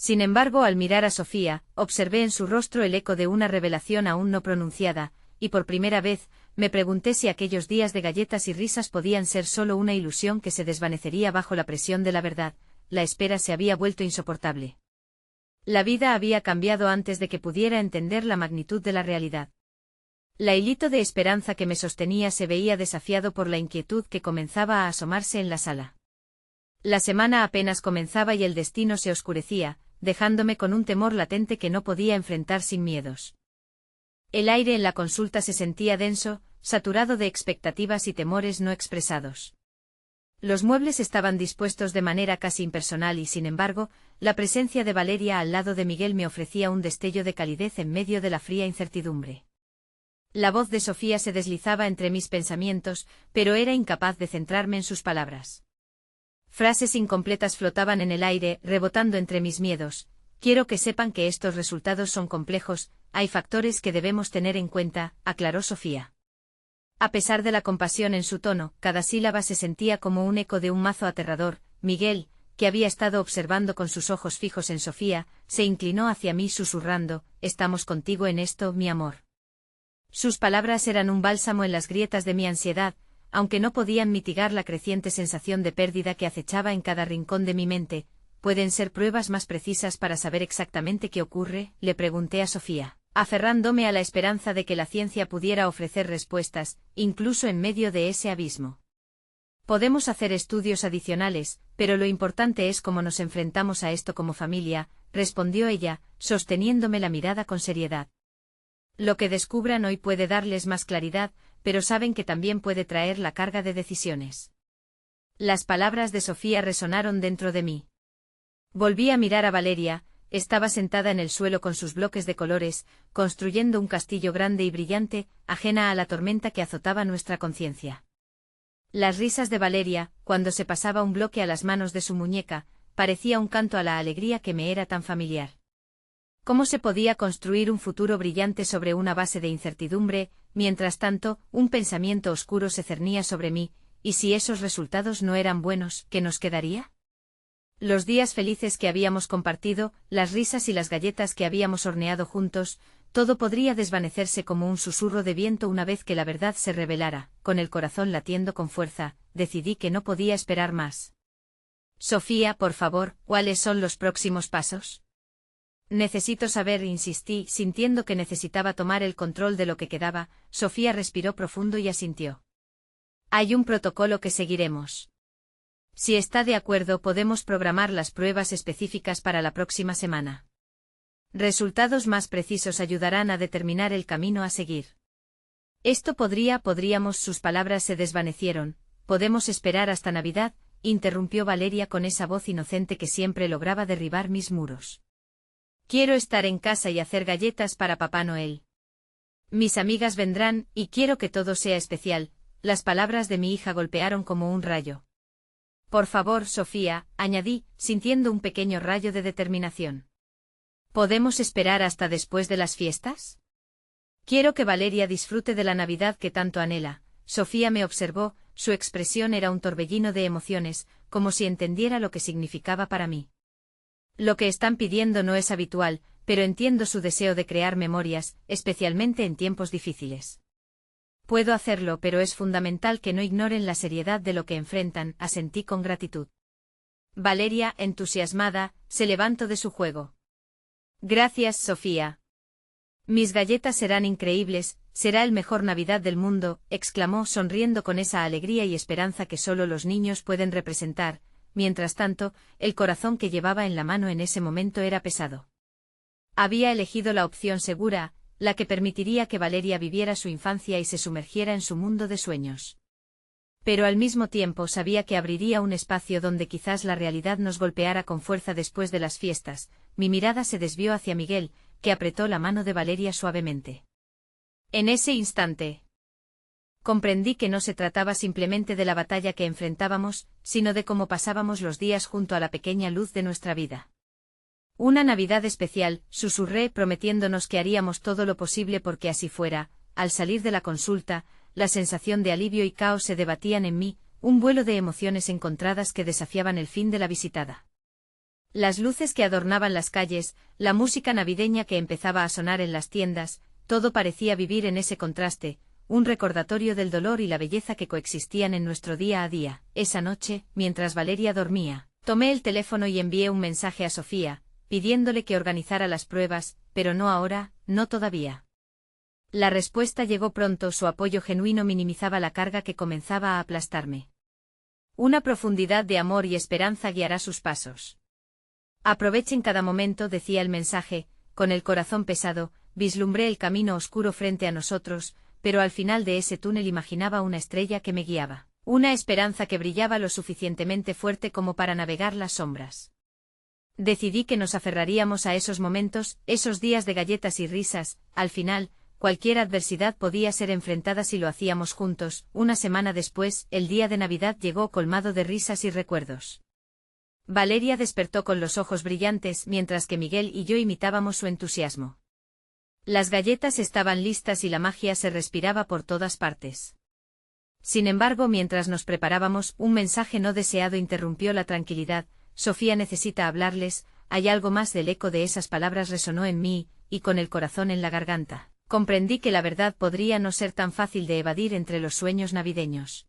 Sin embargo, al mirar a Sofía, observé en su rostro el eco de una revelación aún no pronunciada, y por primera vez, me pregunté si aquellos días de galletas y risas podían ser solo una ilusión que se desvanecería bajo la presión de la verdad. La espera se había vuelto insoportable. La vida había cambiado antes de que pudiera entender la magnitud de la realidad. La hilito de esperanza que me sostenía se veía desafiado por la inquietud que comenzaba a asomarse en la sala. La semana apenas comenzaba y el destino se oscurecía, dejándome con un temor latente que no podía enfrentar sin miedos. El aire en la consulta se sentía denso, saturado de expectativas y temores no expresados. Los muebles estaban dispuestos de manera casi impersonal y, sin embargo, la presencia de Valeria al lado de Miguel me ofrecía un destello de calidez en medio de la fría incertidumbre. La voz de Sofía se deslizaba entre mis pensamientos, pero era incapaz de centrarme en sus palabras. Frases incompletas flotaban en el aire, rebotando entre mis miedos. Quiero que sepan que estos resultados son complejos, hay factores que debemos tener en cuenta, aclaró Sofía. A pesar de la compasión en su tono, cada sílaba se sentía como un eco de un mazo aterrador. Miguel, que había estado observando con sus ojos fijos en Sofía, se inclinó hacia mí susurrando, «Estamos contigo en esto, mi amor». Sus palabras eran un bálsamo en las grietas de mi ansiedad, aunque no podían mitigar la creciente sensación de pérdida que acechaba en cada rincón de mi mente. ¿Pueden ser pruebas más precisas para saber exactamente qué ocurre?, le pregunté a Sofía, aferrándome a la esperanza de que la ciencia pudiera ofrecer respuestas, incluso en medio de ese abismo. Podemos hacer estudios adicionales, pero lo importante es cómo nos enfrentamos a esto como familia, respondió ella, sosteniéndome la mirada con seriedad. Lo que descubran hoy puede darles más claridad, pero saben que también puede traer la carga de decisiones. Las palabras de Sofía resonaron dentro de mí. Volví a mirar a Valeria, estaba sentada en el suelo con sus bloques de colores, construyendo un castillo grande y brillante, ajena a la tormenta que azotaba nuestra conciencia. Las risas de Valeria, cuando se pasaba un bloque a las manos de su muñeca, parecía un canto a la alegría que me era tan familiar. ¿Cómo se podía construir un futuro brillante sobre una base de incertidumbre? Mientras tanto, un pensamiento oscuro se cernía sobre mí, ¿y si esos resultados no eran buenos, qué nos quedaría? Los días felices que habíamos compartido, las risas y las galletas que habíamos horneado juntos, todo podría desvanecerse como un susurro de viento una vez que la verdad se revelara. Con el corazón latiendo con fuerza, decidí que no podía esperar más. Sofía, por favor, ¿cuáles son los próximos pasos? Necesito saber, insistí, sintiendo que necesitaba tomar el control de lo que quedaba. Sofía respiró profundo y asintió. Hay un protocolo que seguiremos. Si está de acuerdo, podemos programar las pruebas específicas para la próxima semana. Resultados más precisos ayudarán a determinar el camino a seguir. Esto podríamos, sus palabras se desvanecieron. Podemos esperar hasta Navidad, interrumpió Valeria con esa voz inocente que siempre lograba derribar mis muros. Quiero estar en casa y hacer galletas para Papá Noel. Mis amigas vendrán, y quiero que todo sea especial. Las palabras de mi hija golpearon como un rayo. Por favor, Sofía, añadí, sintiendo un pequeño rayo de determinación. ¿Podemos esperar hasta después de las fiestas? Quiero que Valeria disfrute de la Navidad que tanto anhela. Sofía me observó, su expresión era un torbellino de emociones, como si entendiera lo que significaba para mí. Lo que están pidiendo no es habitual, pero entiendo su deseo de crear memorias, especialmente en tiempos difíciles. Puedo hacerlo, pero es fundamental que no ignoren la seriedad de lo que enfrentan, asentí con gratitud. Valeria, entusiasmada, se levantó de su juego. Gracias, Sofía. Mis galletas serán increíbles, será el mejor Navidad del mundo, exclamó sonriendo con esa alegría y esperanza que solo los niños pueden representar. Mientras tanto, el corazón que llevaba en la mano en ese momento era pesado. Había elegido la opción segura, la que permitiría que Valeria viviera su infancia y se sumergiera en su mundo de sueños. Pero al mismo tiempo sabía que abriría un espacio donde quizás la realidad nos golpeara con fuerza después de las fiestas. Mi mirada se desvió hacia Miguel, que apretó la mano de Valeria suavemente. En ese instante, comprendí que no se trataba simplemente de la batalla que enfrentábamos, sino de cómo pasábamos los días junto a la pequeña luz de nuestra vida. Una Navidad especial, susurré, prometiéndonos que haríamos todo lo posible porque así fuera. Al salir de la consulta, la sensación de alivio y caos se debatían en mí, un vuelo de emociones encontradas que desafiaban el fin de la visitada. Las luces que adornaban las calles, la música navideña que empezaba a sonar en las tiendas, todo parecía vivir en ese contraste, un recordatorio del dolor y la belleza que coexistían en nuestro día a día. Esa noche, mientras Valeria dormía, tomé el teléfono y envié un mensaje a Sofía, pidiéndole que organizara las pruebas, pero no ahora, no todavía. La respuesta llegó pronto, su apoyo genuino minimizaba la carga que comenzaba a aplastarme. Una profundidad de amor y esperanza guiará sus pasos. Aprovechen cada momento, decía el mensaje, con el corazón pesado, vislumbré el camino oscuro frente a nosotros, pero al final de ese túnel imaginaba una estrella que me guiaba, una esperanza que brillaba lo suficientemente fuerte como para navegar las sombras. Decidí que nos aferraríamos a esos momentos, esos días de galletas y risas. Al final, cualquier adversidad podía ser enfrentada si lo hacíamos juntos. Una semana después, el día de Navidad llegó colmado de risas y recuerdos. Valeria despertó con los ojos brillantes mientras que Miguel y yo imitábamos su entusiasmo. Las galletas estaban listas y la magia se respiraba por todas partes. Sin embargo, mientras nos preparábamos, un mensaje no deseado interrumpió la tranquilidad. Sofía necesita hablarles. Hay algo más. Del eco de esas palabras resonó en mí, y con el corazón en la garganta, comprendí que la verdad podría no ser tan fácil de evadir entre los sueños navideños.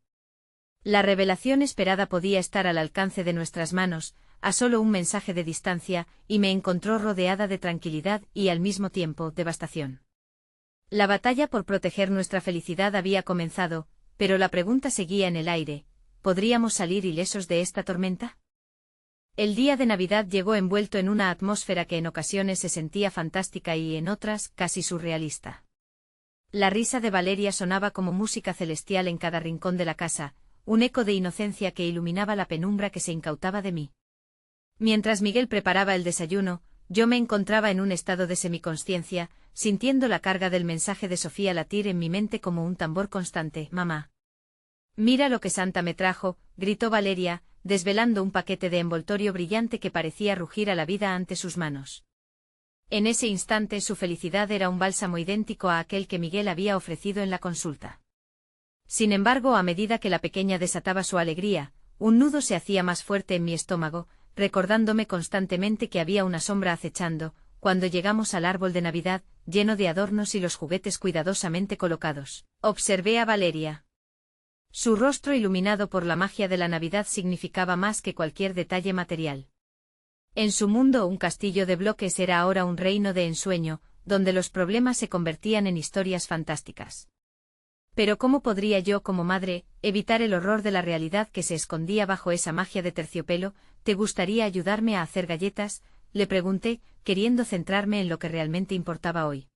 La revelación esperada podía estar al alcance de nuestras manos, a solo un mensaje de distancia, y me encontró rodeada de tranquilidad y al mismo tiempo devastación. La batalla por proteger nuestra felicidad había comenzado, pero la pregunta seguía en el aire: ¿podríamos salir ilesos de esta tormenta? El día de Navidad llegó envuelto en una atmósfera que en ocasiones se sentía fantástica y en otras casi surrealista. La risa de Valeria sonaba como música celestial en cada rincón de la casa, un eco de inocencia que iluminaba la penumbra que se incautaba de mí. Mientras Miguel preparaba el desayuno, Yo me encontraba en un estado de semiconsciencia, sintiendo la carga del mensaje de Sofía latir en mi mente como un tambor constante. Mamá. Mira lo que Santa me trajo, gritó Valeria, desvelando un paquete de envoltorio brillante que parecía rugir a la vida ante sus manos. En ese instante su felicidad era un bálsamo idéntico a aquel que Miguel había ofrecido en la consulta. Sin embargo, a medida que la pequeña desataba su alegría, un nudo se hacía más fuerte en mi estómago, recordándome constantemente que había una sombra acechando, cuando llegamos al árbol de Navidad, lleno de adornos y los juguetes cuidadosamente colocados. Observé a Valeria. Su rostro iluminado por la magia de la Navidad significaba más que cualquier detalle material. En su mundo un castillo de bloques era ahora un reino de ensueño, donde los problemas se convertían en historias fantásticas. Pero ¿cómo podría yo, como madre, evitar el horror de la realidad que se escondía bajo esa magia de terciopelo? ¿Te gustaría ayudarme a hacer galletas?, le pregunté, queriendo centrarme en lo que realmente importaba hoy.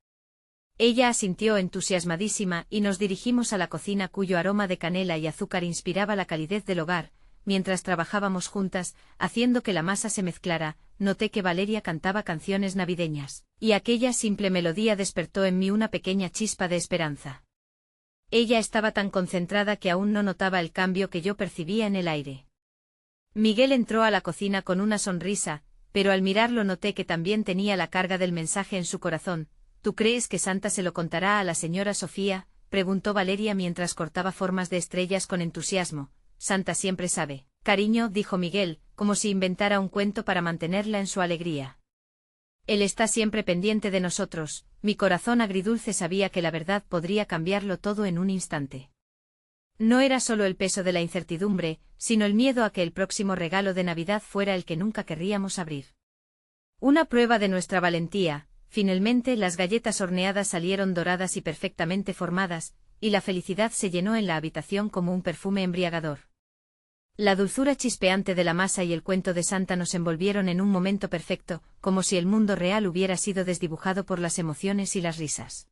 Ella asintió entusiasmadísima y nos dirigimos a la cocina cuyo aroma de canela y azúcar inspiraba la calidez del hogar. Mientras trabajábamos juntas, haciendo que la masa se mezclara, noté que Valeria cantaba canciones navideñas, y aquella simple melodía despertó en mí una pequeña chispa de esperanza. Ella estaba tan concentrada que aún no notaba el cambio que yo percibía en el aire. Miguel entró a la cocina con una sonrisa, pero al mirarlo noté que también tenía la carga del mensaje en su corazón. ¿Tú crees que Santa se lo contará a la señora Sofía?, preguntó Valeria mientras cortaba formas de estrellas con entusiasmo. Santa siempre sabe, cariño, dijo Miguel, como si inventara un cuento para mantenerla en su alegría. Él está siempre pendiente de nosotros. Mi corazón agridulce sabía que la verdad podría cambiarlo todo en un instante. No era solo el peso de la incertidumbre, sino el miedo a que el próximo regalo de Navidad fuera el que nunca querríamos abrir. Una prueba de nuestra valentía. Finalmente las galletas horneadas salieron doradas y perfectamente formadas, y la felicidad se llenó en la habitación como un perfume embriagador. La dulzura chispeante de la masa y el cuento de Santa nos envolvieron en un momento perfecto, como si el mundo real hubiera sido desdibujado por las emociones y las risas.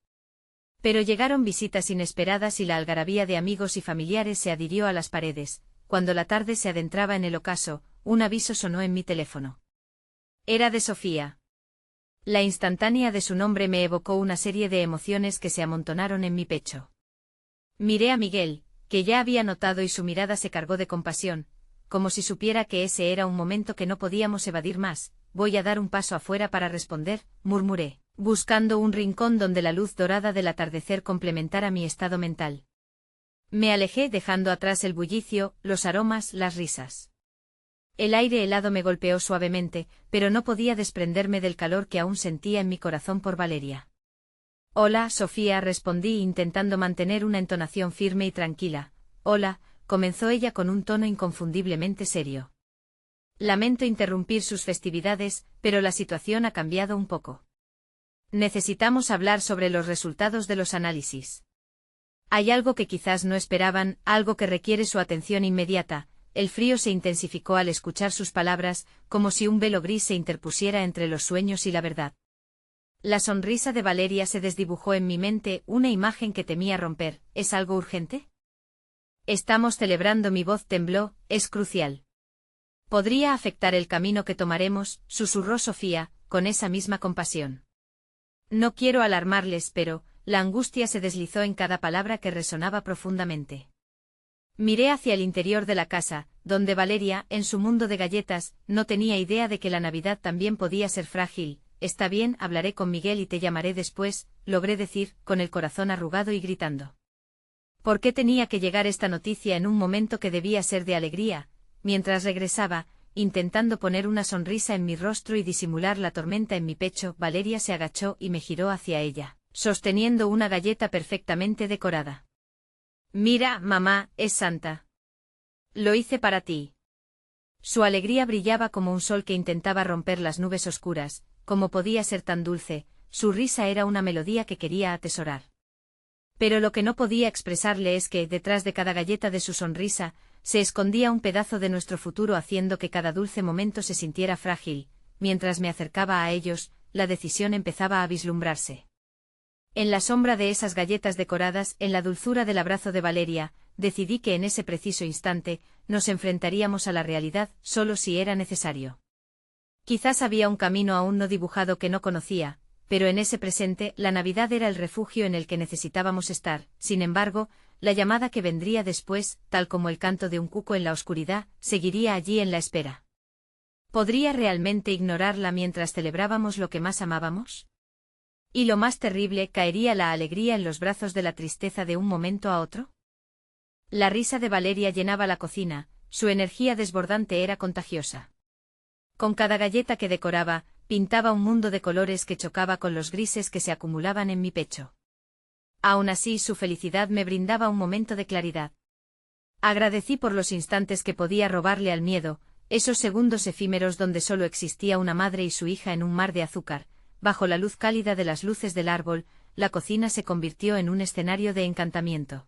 Pero llegaron visitas inesperadas y la algarabía de amigos y familiares se adhirió a las paredes. Cuando la tarde se adentraba en el ocaso, un aviso sonó en mi teléfono. Era de Sofía. La instantánea de su nombre me evocó una serie de emociones que se amontonaron en mi pecho. Miré a Miguel, que ya había notado, y su mirada se cargó de compasión, como si supiera que ese era un momento que no podíamos evadir más. Voy a dar un paso afuera para responder, murmuré, buscando un rincón donde la luz dorada del atardecer complementara mi estado mental. Me alejé dejando atrás el bullicio, los aromas, las risas. El aire helado me golpeó suavemente, pero no podía desprenderme del calor que aún sentía en mi corazón por Valeria. Hola, Sofía, respondí intentando mantener una entonación firme y tranquila. Hola, comenzó ella con un tono inconfundiblemente serio. Lamento interrumpir sus festividades, pero la situación ha cambiado un poco. Necesitamos hablar sobre los resultados de los análisis. Hay algo que quizás no esperaban, algo que requiere su atención inmediata. El frío se intensificó al escuchar sus palabras, como si un velo gris se interpusiera entre los sueños y la verdad. La sonrisa de Valeria se desdibujó en mi mente, una imagen que temía romper. ¿Es algo urgente? Estamos celebrando, mi voz tembló, es crucial. Podría afectar el camino que tomaremos, susurró Sofía, con esa misma compasión. No quiero alarmarles, pero la angustia se deslizó en cada palabra que resonaba profundamente. Miré hacia el interior de la casa, donde Valeria, en su mundo de galletas, no tenía idea de que la Navidad también podía ser frágil. Está bien, hablaré con Miguel y te llamaré después, logré decir, con el corazón arrugado y gritando. ¿Por qué tenía que llegar esta noticia en un momento que debía ser de alegría? Mientras regresaba, intentando poner una sonrisa en mi rostro y disimular la tormenta en mi pecho, Valeria se agachó y me giró hacia ella, sosteniendo una galleta perfectamente decorada. Mira, mamá, es Santa. Lo hice para ti. Su alegría brillaba como un sol que intentaba romper las nubes oscuras. ¿Cómo podía ser tan dulce? Su risa era una melodía que quería atesorar. Pero lo que no podía expresarle es que, detrás de cada galleta de su sonrisa, se escondía un pedazo de nuestro futuro, haciendo que cada dulce momento se sintiera frágil. Mientras me acercaba a ellos, la decisión empezaba a vislumbrarse. En la sombra de esas galletas decoradas, en la dulzura del abrazo de Valeria, decidí que en ese preciso instante, nos enfrentaríamos a la realidad, solo si era necesario. Quizás había un camino aún no dibujado que no conocía, pero en ese presente la Navidad era el refugio en el que necesitábamos estar. Sin embargo, la llamada que vendría después, tal como el canto de un cuco en la oscuridad, seguiría allí en la espera. ¿Podría realmente ignorarla mientras celebrábamos lo que más amábamos? Y lo más terrible, ¿caería la alegría en los brazos de la tristeza de un momento a otro? La risa de Valeria llenaba la cocina, su energía desbordante era contagiosa. Con cada galleta que decoraba, pintaba un mundo de colores que chocaba con los grises que se acumulaban en mi pecho. Aún así, su felicidad me brindaba un momento de claridad. Agradecí por los instantes que podía robarle al miedo, esos segundos efímeros donde solo existía una madre y su hija en un mar de azúcar. Bajo la luz cálida de las luces del árbol, la cocina se convirtió en un escenario de encantamiento.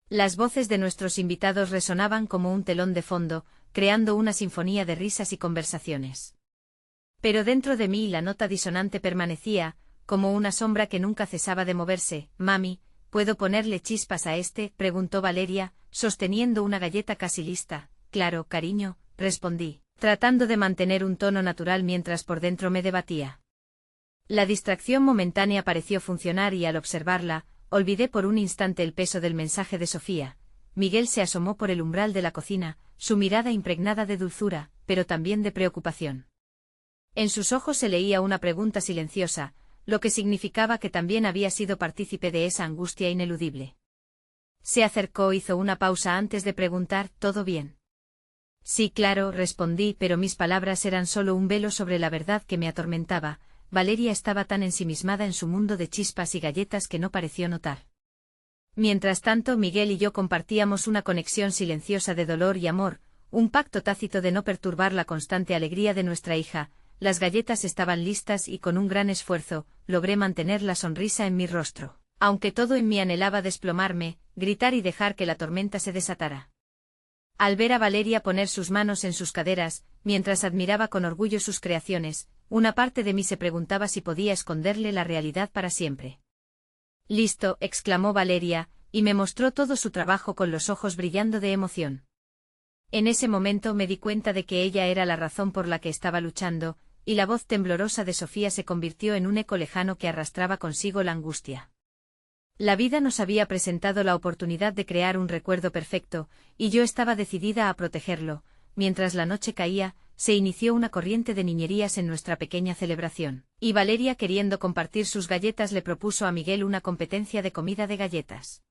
Las voces de nuestros invitados resonaban como un telón de fondo, creando una sinfonía de risas y conversaciones. Pero dentro de mí la nota disonante permanecía, como una sombra que nunca cesaba de moverse. «Mami, ¿puedo ponerle chispas a este?», preguntó Valeria, sosteniendo una galleta casi lista. «Claro, cariño», respondí, tratando de mantener un tono natural mientras por dentro me debatía. La distracción momentánea pareció funcionar y al observarla, olvidé por un instante el peso del mensaje de Sofía. Miguel se asomó por el umbral de la cocina, su mirada impregnada de dulzura, pero también de preocupación. En sus ojos se leía una pregunta silenciosa, lo que significaba que también había sido partícipe de esa angustia ineludible. Se acercó, hizo una pausa antes de preguntar: «¿Todo bien?». «Sí, claro», respondí, pero mis palabras eran solo un velo sobre la verdad que me atormentaba. Valeria estaba tan ensimismada en su mundo de chispas y galletas que no pareció notar. Mientras tanto, Miguel y yo compartíamos una conexión silenciosa de dolor y amor, un pacto tácito de no perturbar la constante alegría de nuestra hija. Las galletas estaban listas y con un gran esfuerzo, logré mantener la sonrisa en mi rostro, aunque todo en mí anhelaba desplomarme, gritar y dejar que la tormenta se desatara. Al ver a Valeria poner sus manos en sus caderas, mientras admiraba con orgullo sus creaciones, una parte de mí se preguntaba si podía esconderle la realidad para siempre. «Listo», exclamó Valeria, y me mostró todo su trabajo con los ojos brillando de emoción. En ese momento me di cuenta de que ella era la razón por la que estaba luchando, y la voz temblorosa de Sofía se convirtió en un eco lejano que arrastraba consigo la angustia. La vida nos había presentado la oportunidad de crear un recuerdo perfecto, y yo estaba decidida a protegerlo. Mientras la noche caía, se inició una corriente de niñerías en nuestra pequeña celebración, y Valeria, queriendo compartir sus galletas, le propuso a Miguel una competencia de comida de galletas.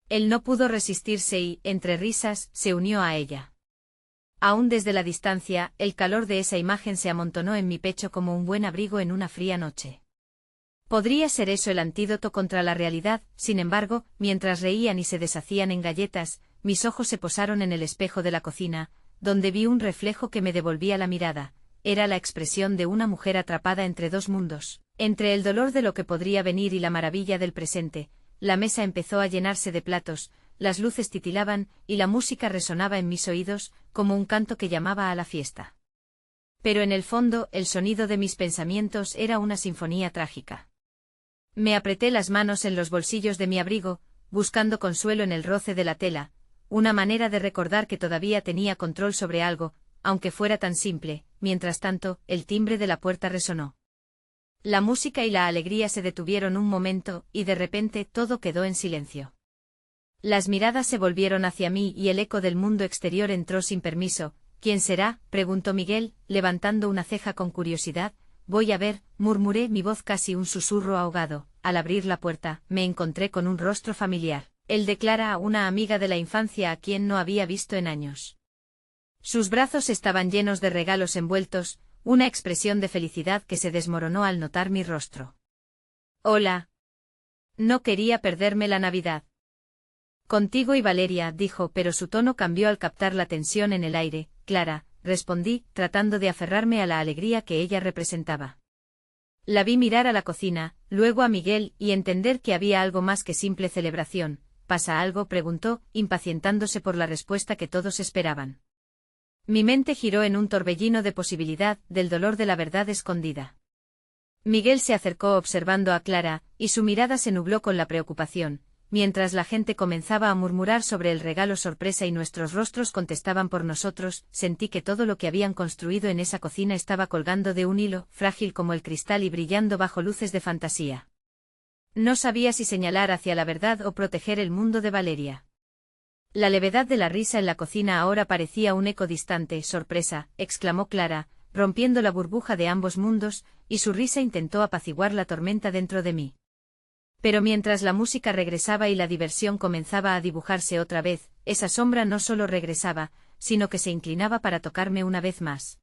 Él no pudo resistirse y, entre risas, se unió a ella. Aún desde la distancia, el calor de esa imagen se amontonó en mi pecho como un buen abrigo en una fría noche. ¿Podría ser eso el antídoto contra la realidad? Sin embargo, mientras reían y se deshacían en galletas, mis ojos se posaron en el espejo de la cocina, donde vi un reflejo que me devolvía la mirada. Era la expresión de una mujer atrapada entre dos mundos, entre el dolor de lo que podría venir y la maravilla del presente. La mesa empezó a llenarse de platos, las luces titilaban, y la música resonaba en mis oídos, como un canto que llamaba a la fiesta. Pero en el fondo, el sonido de mis pensamientos era una sinfonía trágica. Me apreté las manos en los bolsillos de mi abrigo, buscando consuelo en el roce de la tela, una manera de recordar que todavía tenía control sobre algo, aunque fuera tan simple. Mientras tanto, el timbre de la puerta resonó. La música y la alegría se detuvieron un momento, y de repente todo quedó en silencio. Las miradas se volvieron hacia mí y el eco del mundo exterior entró sin permiso. «¿Quién será?», preguntó Miguel, levantando una ceja con curiosidad. «Voy a ver», murmuré, mi voz casi un susurro ahogado. Al abrir la puerta, me encontré con un rostro familiar, el de Clara, una amiga de la infancia a quien no había visto en años. Sus brazos estaban llenos de regalos envueltos, una expresión de felicidad que se desmoronó al notar mi rostro. «Hola. No quería perderme la Navidad». «Contigo y Valeria», dijo, pero su tono cambió al captar la tensión en el aire. «Clara», respondí, tratando de aferrarme a la alegría que ella representaba. La vi mirar a la cocina, luego a Miguel, y entender que había algo más que simple celebración. «¿Pasa algo?», preguntó, impacientándose por la respuesta que todos esperaban. Mi mente giró en un torbellino de posibilidad, del dolor de la verdad escondida. Miguel se acercó observando a Clara, y su mirada se nubló con la preocupación. mientras la gente comenzaba a murmurar sobre el regalo sorpresa y nuestros rostros contestaban por nosotros, sentí que todo lo que habían construido en esa cocina estaba colgando de un hilo, frágil como el cristal y brillando bajo luces de fantasía. No sabía si señalar hacia la verdad o proteger el mundo de Valeria. La levedad de la risa en la cocina ahora parecía un eco distante. «Sorpresa», exclamó Clara, rompiendo la burbuja de ambos mundos, y su risa intentó apaciguar la tormenta dentro de mí. Pero mientras la música regresaba y la diversión comenzaba a dibujarse otra vez, esa sombra no solo regresaba, sino que se inclinaba para tocarme una vez más.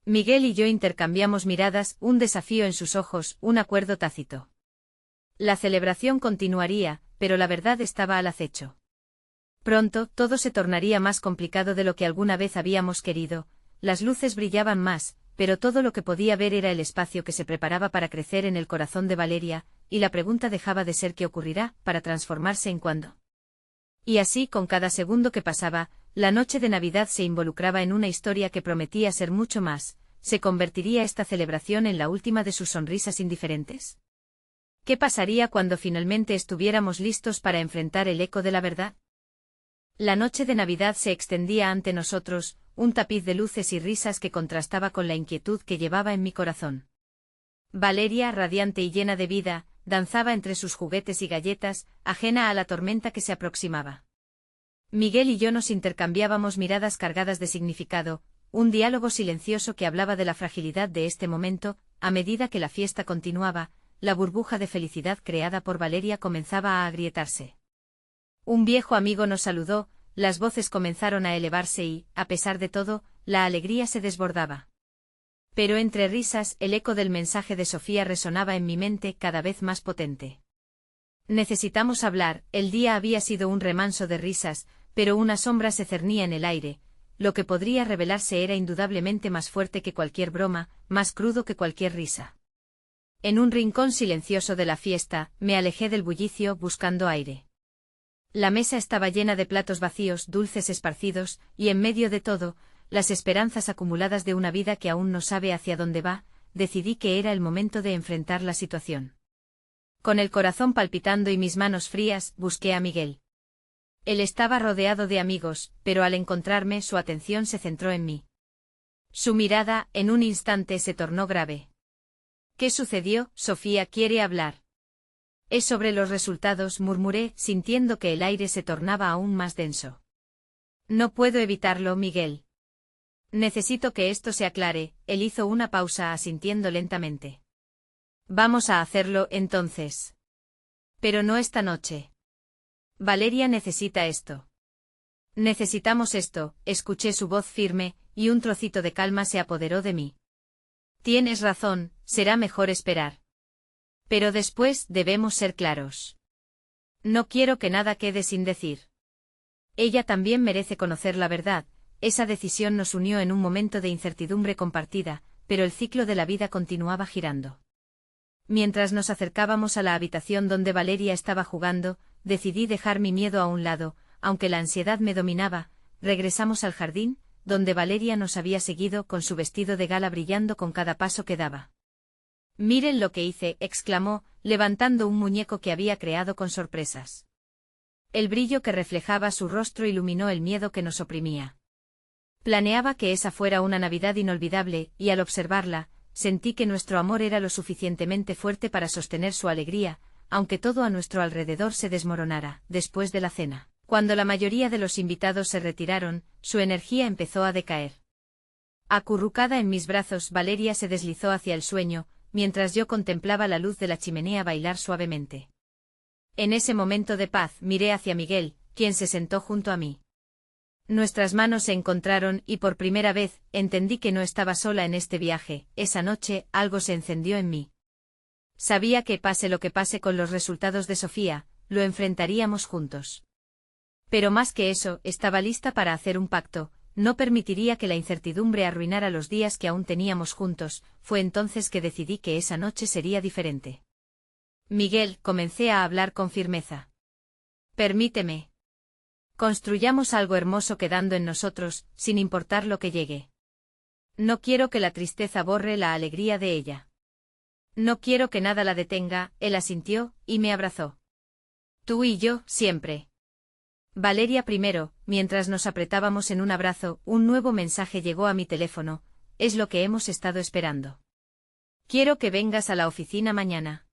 Miguel y yo intercambiamos miradas, un desafío en sus ojos, un acuerdo tácito. La celebración continuaría, pero la verdad estaba al acecho. Pronto, todo se tornaría más complicado de lo que alguna vez habíamos querido. Las luces brillaban más, pero todo lo que podía ver era el espacio que se preparaba para crecer en el corazón de Valeria, y la pregunta dejaba de ser qué ocurrirá, para transformarse en cuándo. Y así, con cada segundo que pasaba, la noche de Navidad se involucraba en una historia que prometía ser mucho más. ¿Se convertiría esta celebración en la última de sus sonrisas indiferentes? ¿Qué pasaría cuando finalmente estuviéramos listos para enfrentar el eco de la verdad? La noche de Navidad se extendía ante nosotros, un tapiz de luces y risas que contrastaba con la inquietud que llevaba en mi corazón. Valeria, radiante y llena de vida, danzaba entre sus juguetes y galletas, ajena a la tormenta que se aproximaba. Miguel y yo nos intercambiábamos miradas cargadas de significado, un diálogo silencioso que hablaba de la fragilidad de este momento. A medida que la fiesta continuaba, la burbuja de felicidad creada por Valeria comenzaba a agrietarse. Un viejo amigo nos saludó, las voces comenzaron a elevarse y, a pesar de todo, la alegría se desbordaba. Pero entre risas, el eco del mensaje de Sofía resonaba en mi mente cada vez más potente. Necesitamos hablar. El día había sido un remanso de risas, pero una sombra se cernía en el aire. Lo que podría revelarse era indudablemente más fuerte que cualquier broma, más crudo que cualquier risa. En un rincón silencioso de la fiesta, me alejé del bullicio buscando aire. La mesa estaba llena de platos vacíos, dulces esparcidos, y en medio de todo, las esperanzas acumuladas de una vida que aún no sabe hacia dónde va. Decidí que era el momento de enfrentar la situación. Con el corazón palpitando y mis manos frías, busqué a Miguel. Él estaba rodeado de amigos, pero al encontrarme su atención se centró en mí. Su mirada, en un instante, se tornó grave. ¿Qué sucedió? Sofía quiere hablar. Es sobre los resultados, murmuré, sintiendo que el aire se tornaba aún más denso. No puedo evitarlo, Miguel. Necesito que esto se aclare. Él hizo una pausa asintiendo lentamente. Vamos a hacerlo, entonces. Pero no esta noche. Valeria necesita esto. Necesitamos esto. Escuché su voz firme, y un trocito de calma se apoderó de mí. Tienes razón, será mejor esperar. Pero después debemos ser claros. No quiero que nada quede sin decir. Ella también merece conocer la verdad. Esa decisión nos unió en un momento de incertidumbre compartida, pero el ciclo de la vida continuaba girando. Mientras nos acercábamos a la habitación donde Valeria estaba jugando, decidí dejar mi miedo a un lado, aunque la ansiedad me dominaba. Regresamos al jardín, donde Valeria nos había seguido con su vestido de gala brillando con cada paso que daba. Miren lo que hice, exclamó, levantando un muñeco que había creado con sorpresas. El brillo que reflejaba su rostro iluminó el miedo que nos oprimía. Planeaba que esa fuera una Navidad inolvidable, y al observarla, sentí que nuestro amor era lo suficientemente fuerte para sostener su alegría, aunque todo a nuestro alrededor se desmoronara. Después de la cena, cuando la mayoría de los invitados se retiraron, su energía empezó a decaer. Acurrucada en mis brazos, Valeria se deslizó hacia el sueño, mientras yo contemplaba la luz de la chimenea bailar suavemente. En ese momento de paz miré hacia Miguel, quien se sentó junto a mí. Nuestras manos se encontraron y por primera vez entendí que no estaba sola en este viaje. Esa noche algo se encendió en mí. Sabía que pase lo que pase con los resultados de Sofía, lo enfrentaríamos juntos. Pero más que eso, estaba lista para hacer un pacto. No permitiría que la incertidumbre arruinara los días que aún teníamos juntos. Fue entonces que decidí que esa noche sería diferente. Miguel, comencé a hablar con firmeza. Permíteme. Construyamos algo hermoso quedando en nosotros, sin importar lo que llegue. No quiero que la tristeza borre la alegría de ella. No quiero que nada la detenga. Él asintió, y me abrazó. Tú y yo, siempre. Valeria primero, mientras nos apretábamos en un abrazo, un nuevo mensaje llegó a mi teléfono, es lo que hemos estado esperando. Quiero que vengas a la oficina mañana.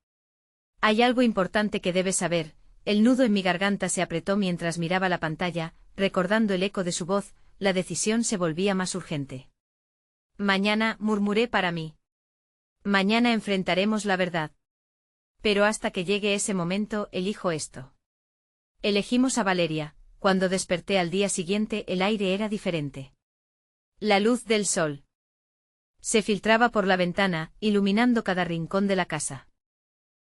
Hay algo importante que debes saber, el nudo en mi garganta se apretó mientras miraba la pantalla, recordando el eco de su voz, la decisión se volvía más urgente. Mañana, murmuré para mí. Mañana enfrentaremos la verdad. Pero hasta que llegue ese momento, elijo esto. Elegimos a Valeria. Cuando desperté al día siguiente el aire era diferente. La luz del sol se filtraba por la ventana, iluminando cada rincón de la casa.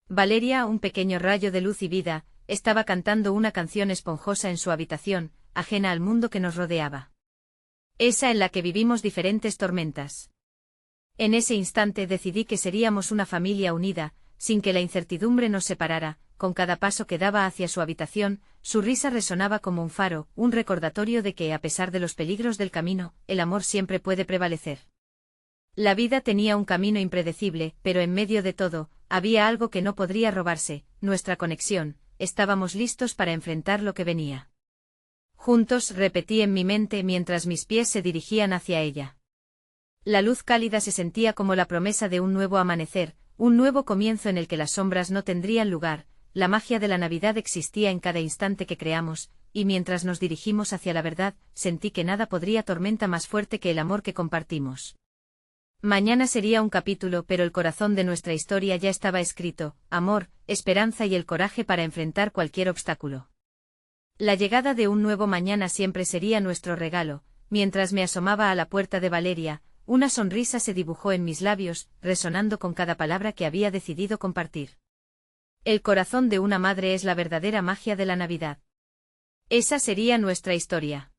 Valeria, un pequeño rayo de luz y vida, estaba cantando una canción esponjosa en su habitación, ajena al mundo que nos rodeaba. Esa en la que vivimos diferentes tormentas. En ese instante decidí que seríamos una familia unida, sin que la incertidumbre nos separara. Con cada paso que daba hacia su habitación, su risa resonaba como un faro, un recordatorio de que, a pesar de los peligros del camino, el amor siempre puede prevalecer. La vida tenía un camino impredecible, pero en medio de todo, había algo que no podría robarse, nuestra conexión, estábamos listos para enfrentar lo que venía. Juntos, repetí en mi mente mientras mis pies se dirigían hacia ella. La luz cálida se sentía como la promesa de un nuevo amanecer, un nuevo comienzo en el que las sombras no tendrían lugar. La magia de la Navidad existía en cada instante que creamos, y mientras nos dirigimos hacia la verdad, sentí que nada podría tormenta más fuerte que el amor que compartimos. Mañana sería un capítulo, pero el corazón de nuestra historia ya estaba escrito: amor, esperanza y el coraje para enfrentar cualquier obstáculo. La llegada de un nuevo mañana siempre sería nuestro regalo. Mientras me asomaba a la puerta de Valeria, una sonrisa se dibujó en mis labios, resonando con cada palabra que había decidido compartir. El corazón de una madre es la verdadera magia de la Navidad. Esa sería nuestra historia.